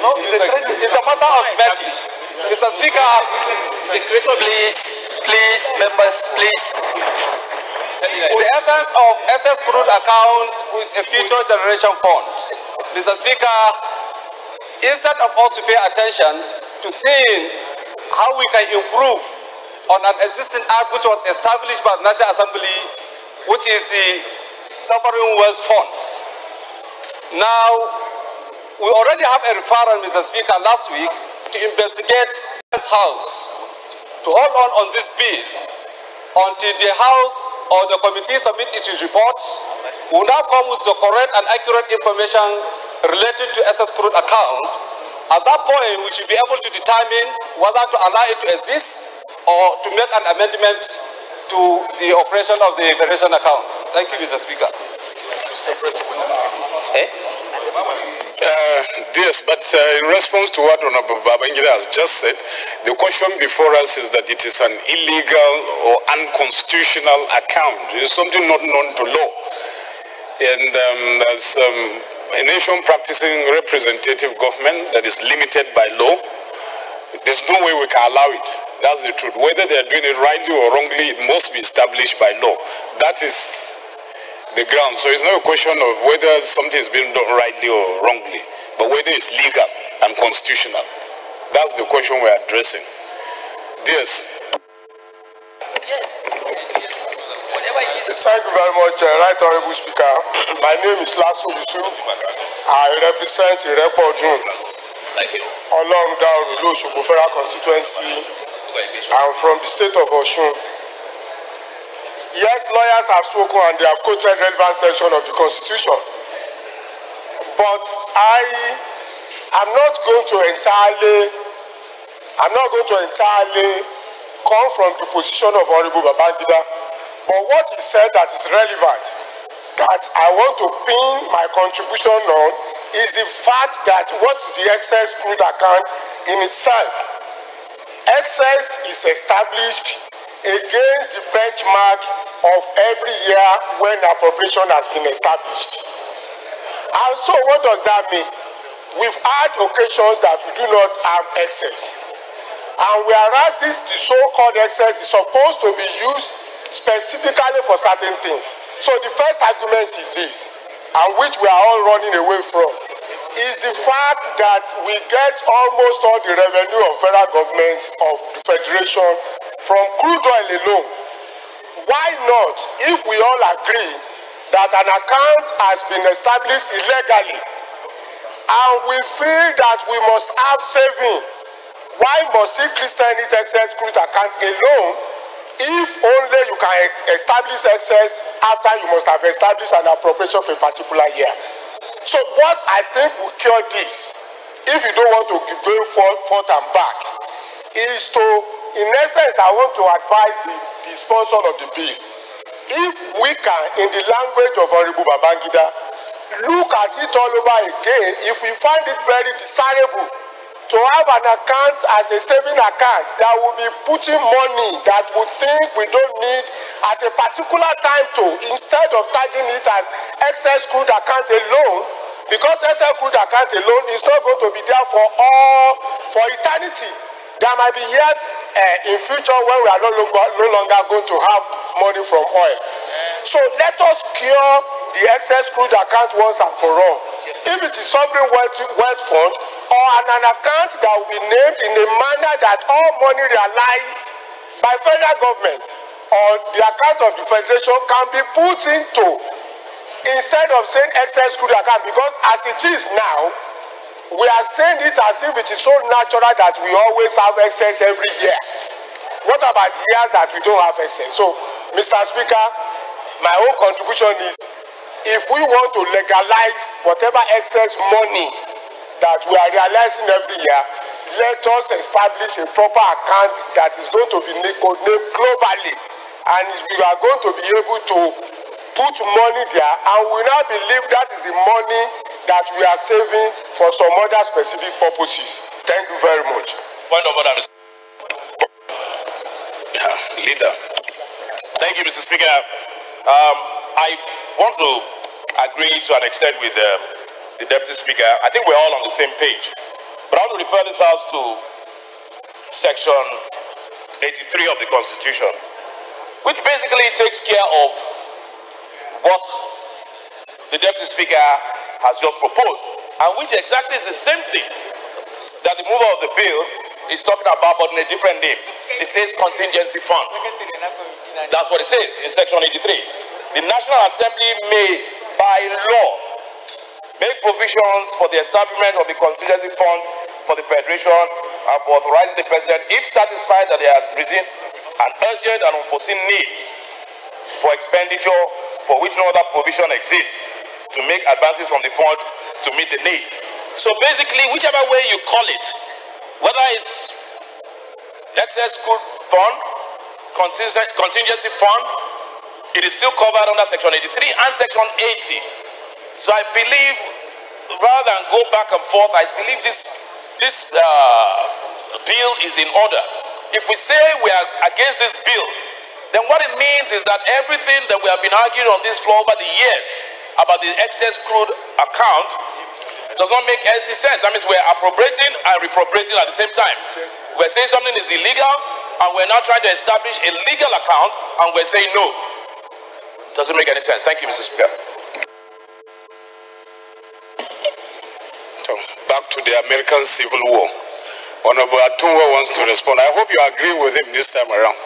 Speaker 12: No, it's a matter of semantics. Mr. Speaker,
Speaker 17: please, members, please.
Speaker 12: The essence of SS crude account is a future generation fund. Mr. Speaker, instead of us to pay attention to seeing how we can improve on an existing act which was established by the National Assembly, which is the Sovereign Wealth Funds. Now, we already have a referral, Mr. Speaker, last week to investigate this House to hold on this bill until the House or the committee submit its reports. We will now come with the correct and accurate information related to SS crude account. At that point, we should be able to determine whether to allow it to exist or to make an amendment to the operation of the Federation account. Thank you, Mr. Speaker.
Speaker 2: Yes, but in response to what Honorable Babangida has just said, the question before us is that it is an illegal or unconstitutional account. It is something not known to law. And as a nation practicing representative government that is limited by law, there's no way we can allow it. That's the truth. Whether they are doing it rightly or wrongly, it must be established by law. That is the ground. So it's not a question of whether something is being done rightly or wrongly, but whether it's legal and constitutional. That's the question we're addressing. Yes.
Speaker 14: Thank you very much, Right Honorable Speaker. My name is Lasso Yusuf. I represent Irepo-Odun, Olorunda Olu-Osogbo Federal Constituency. I'm from the state of Osun. Yes, lawyers have spoken and they have quoted relevant section of the Constitution. But I'm not going to entirely come from the position of Honorable Babangida. But what he said that is relevant, that I want to pin my contribution on, is the fact that what is the excess crude account in itself? Excess is established against the benchmark of every year when appropriation has been established. And so what does that mean? We've had occasions that we do not have excess. And whereas the so-called excess is supposed to be used specifically for certain things. So the first argument is this, and which we are all running away from, is the fact that we get almost all the revenue of federal government of the federation from crude oil alone. Why not, if we all agree that an account has been established illegally and we feel that we must have saving, why must the Christianity excess crude account alone if only you can establish excess after you must have established an appropriation for a particular year? So what I think will cure this, if you don't want to keep going forth and back, is to, in essence, I want to advise the sponsor of the bill, if we can, in the language of Honorable Babangida, look at it all over again, if we find it very desirable to have an account as a saving account that will be putting money that we think we don't need at a particular time to, instead of tagging it as excess crude account alone, because excess crude account alone is not going to be there for eternity. There might be years in future when we are no longer going to have money from oil. So let us cure the excess crude account once and for all. If it is sovereign wealth fund or an account that will be named in a manner that all money realized by federal government or the account of the federation can be put into, instead of saying excess crude account, because as it is now, we are saying it as if it is so natural that we always have excess every year. What about the years that we don't have excess? So, Mr. Speaker, my own contribution is, if we want to legalize whatever excess money that we are realizing every year, let us establish a proper account that is going to be named globally, and we are going to be able to put money there, and we now believe that is the money that we are saving for some other specific purposes. Thank you very much.
Speaker 18: Point of order, Mr. Leader. Thank you, Mr. Speaker. I want to agree to an extent with the Deputy Speaker. I think we're all on the same page. But I want to refer this House to Section 83 of the Constitution, which basically takes care of what the Deputy Speaker has just proposed, and which exactly is the same thing that the mover of the bill is talking about, but in a different name. It says contingency fund. That's what it says in section 83. The National Assembly may, by law, make provisions for the establishment of the contingency fund for the Federation and for authorizing the President, if satisfied that there has risen an urgent and unforeseen need for expenditure for which no other provision exists, to make advances from the fund to meet the need. So basically, whichever way you call it, whether it's excess school fund, contingency fund, it is still covered under section 83 and section 80. So I believe, rather than go back and forth, I believe this bill is in order. If we say we are against this bill, then what it means is that everything that we have been arguing on this floor over the years about the excess crude account does not make any sense. That means we're appropriating and repropriating at the same time. We're saying something is illegal, and we're now trying to establish a legal account, and we're saying no. Doesn't make any sense. Thank you, Mr. Speaker.
Speaker 2: So, back to the American Civil War. Honorable Atunwa wants to respond. I hope you agree with him this time around.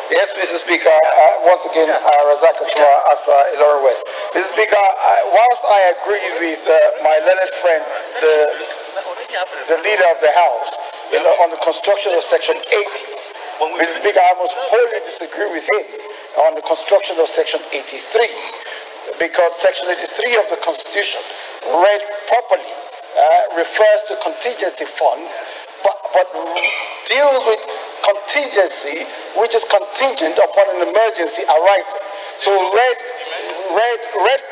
Speaker 3: Yes, Mr. Speaker. Once again, Razak Atunwa as Ilorin West. Mr. Speaker, whilst I agree with my learned friend, the leader of the House, on the construction of Section 80, Mr. Speaker, I must wholly disagree with him on the construction of Section 83, because Section 83 of the Constitution, read properly, refers to contingency funds, but deals with contingency which is contingent upon an emergency arising. So read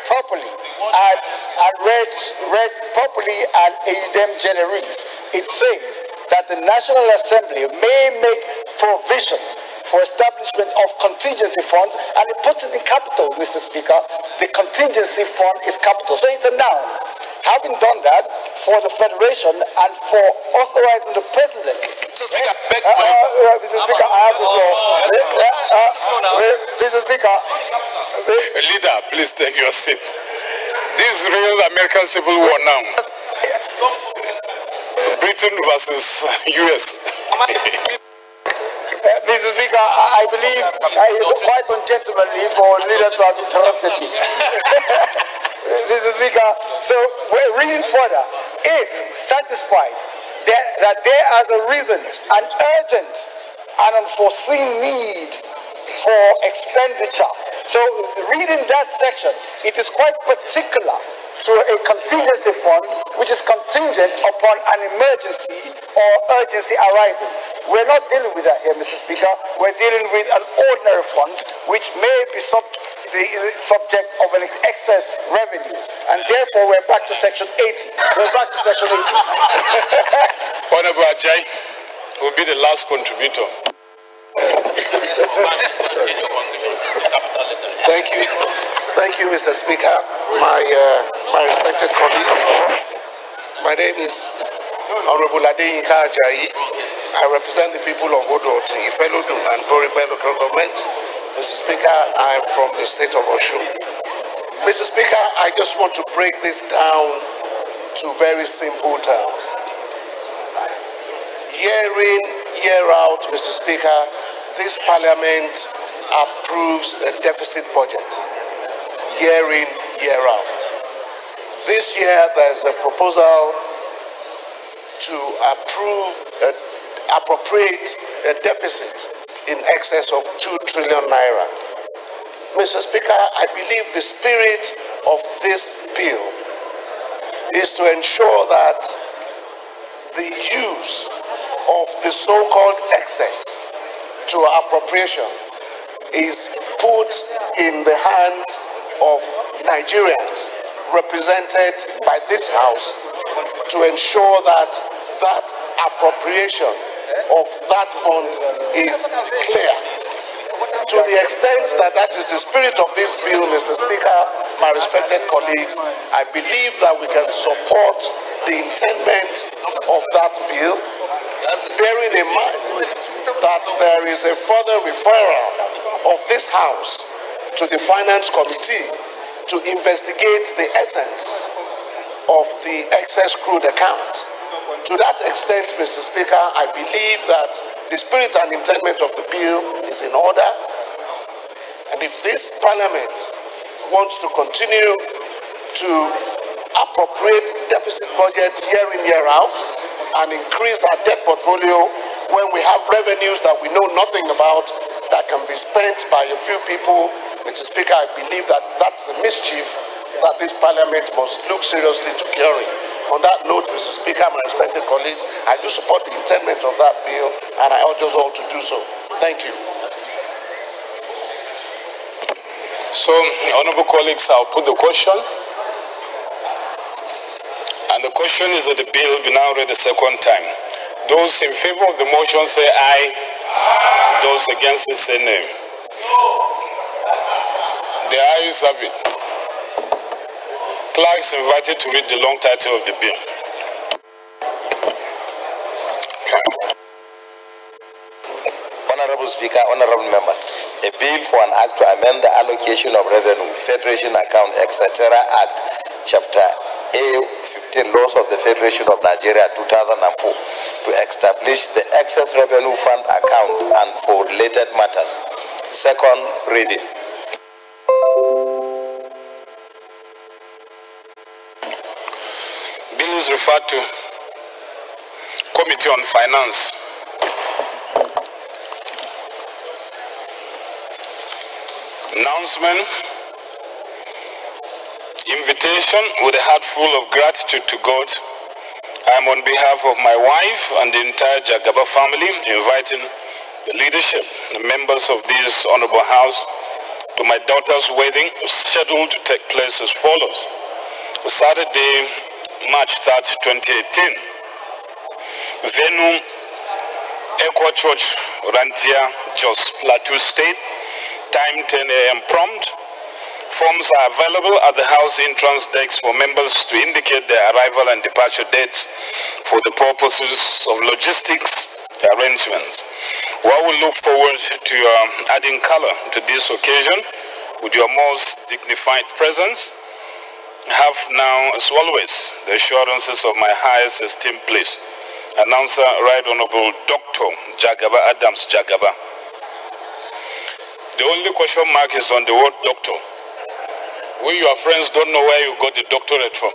Speaker 3: properly and read properly and eudem generis. It says that the National Assembly may make provisions for establishment of contingency funds, and it puts it in capital, Mr. Speaker. The contingency fund is capital, so it's a noun. Having done that for the Federation and for authorizing the President. Mr. Speaker, I have the floor. Mr. Speaker.
Speaker 2: Leader, please take your seat. This is real American Civil War now. Britain versus US.
Speaker 3: Mr. Speaker, I believe it's quite ungentlemanly for leaders to have interrupted me. Mr. Speaker, so we're reading further. If satisfied that there has arisen an urgent and unforeseen need for expenditure. So reading that section, it is quite particular to a contingency fund which is contingent upon an emergency or urgency arising. We're not dealing with that here, Mr. Speaker. We're dealing with an ordinary fund which may be subject of an excess revenue. And therefore, we're back to Section 80. We're back to Section 80.
Speaker 2: Honorable Ajay will be the last contributor.
Speaker 1: Thank you, Mr. Speaker. My respected colleagues. My name is Honorable Adeyinka Ajayi. I represent the people of Odoti, Ifelodun, and Boribe local government. Mr. Speaker, I am from the state of Osun. Mr. Speaker, I just want to break this down to very simple terms. Year in, year out, Mr. Speaker, this Parliament approves a deficit budget. Year in, year out. This year, there's a proposal to appropriate a deficit in excess of 2 trillion naira. Mr. Speaker, I believe the spirit of this bill is to ensure that the use of the so-called excess to appropriation is put in the hands of Nigerians represented by this House to ensure that that appropriation of that fund is clear. To the extent that that is the spirit of this bill, Mr. Speaker, my respected colleagues, I believe that we can support the intendment of that bill, bearing in mind that there is a further referral of this House to the Finance Committee to investigate the essence of the excess crude account. To that extent, Mr. Speaker, I believe that the spirit and intent of the bill is in order. And if this Parliament wants to continue to appropriate deficit budgets year in, year out, and increase our debt portfolio when we have revenues that we know nothing about that can be spent by a few people, Mr. Speaker, I believe that that's the mischief that this Parliament must look seriously to curing. On that note, Mr. Speaker, my respected colleagues, I do support the intent of that bill, and I urge us all to do so. Thank you.
Speaker 2: So, honorable colleagues, I'll put the question. And the question is that the bill be now read a second time. Those in favor of the motion say aye. Those against it say nay. The ayes have it. Clerk is invited to read the long title of the bill.
Speaker 13: Honorable Speaker, honorable members, a bill for an act to amend the allocation of revenue, Federation Account, etc. Act, Chapter A15, Laws of the Federation of Nigeria, 2004, to establish the Excess Revenue Fund account and for related matters. Second reading.
Speaker 2: Bill is referred to Committee on Finance. Announcement. Invitation with a heart full of gratitude to God. I am on behalf of my wife and the entire Jagaba family inviting the leadership, the members of this honorable house, to my daughter's wedding scheduled to take place as follows. Saturday, March 3rd, 2018. Venue, Equa Church, Rantia, Jos Plateau State. Time 10 a.m. prompt. Forms are available at the house entrance desk for members to indicate their arrival and departure dates for the purposes of logistics arrangements. While we look forward to adding color to this occasion with your most dignified presence, I have now, as always, the assurances of my highest esteemed place. Announcer, Right Honorable Dr. Jagaba Adams Jagaba. The only question mark is on the word doctor. We, your friends, don't know where you got the doctorate from.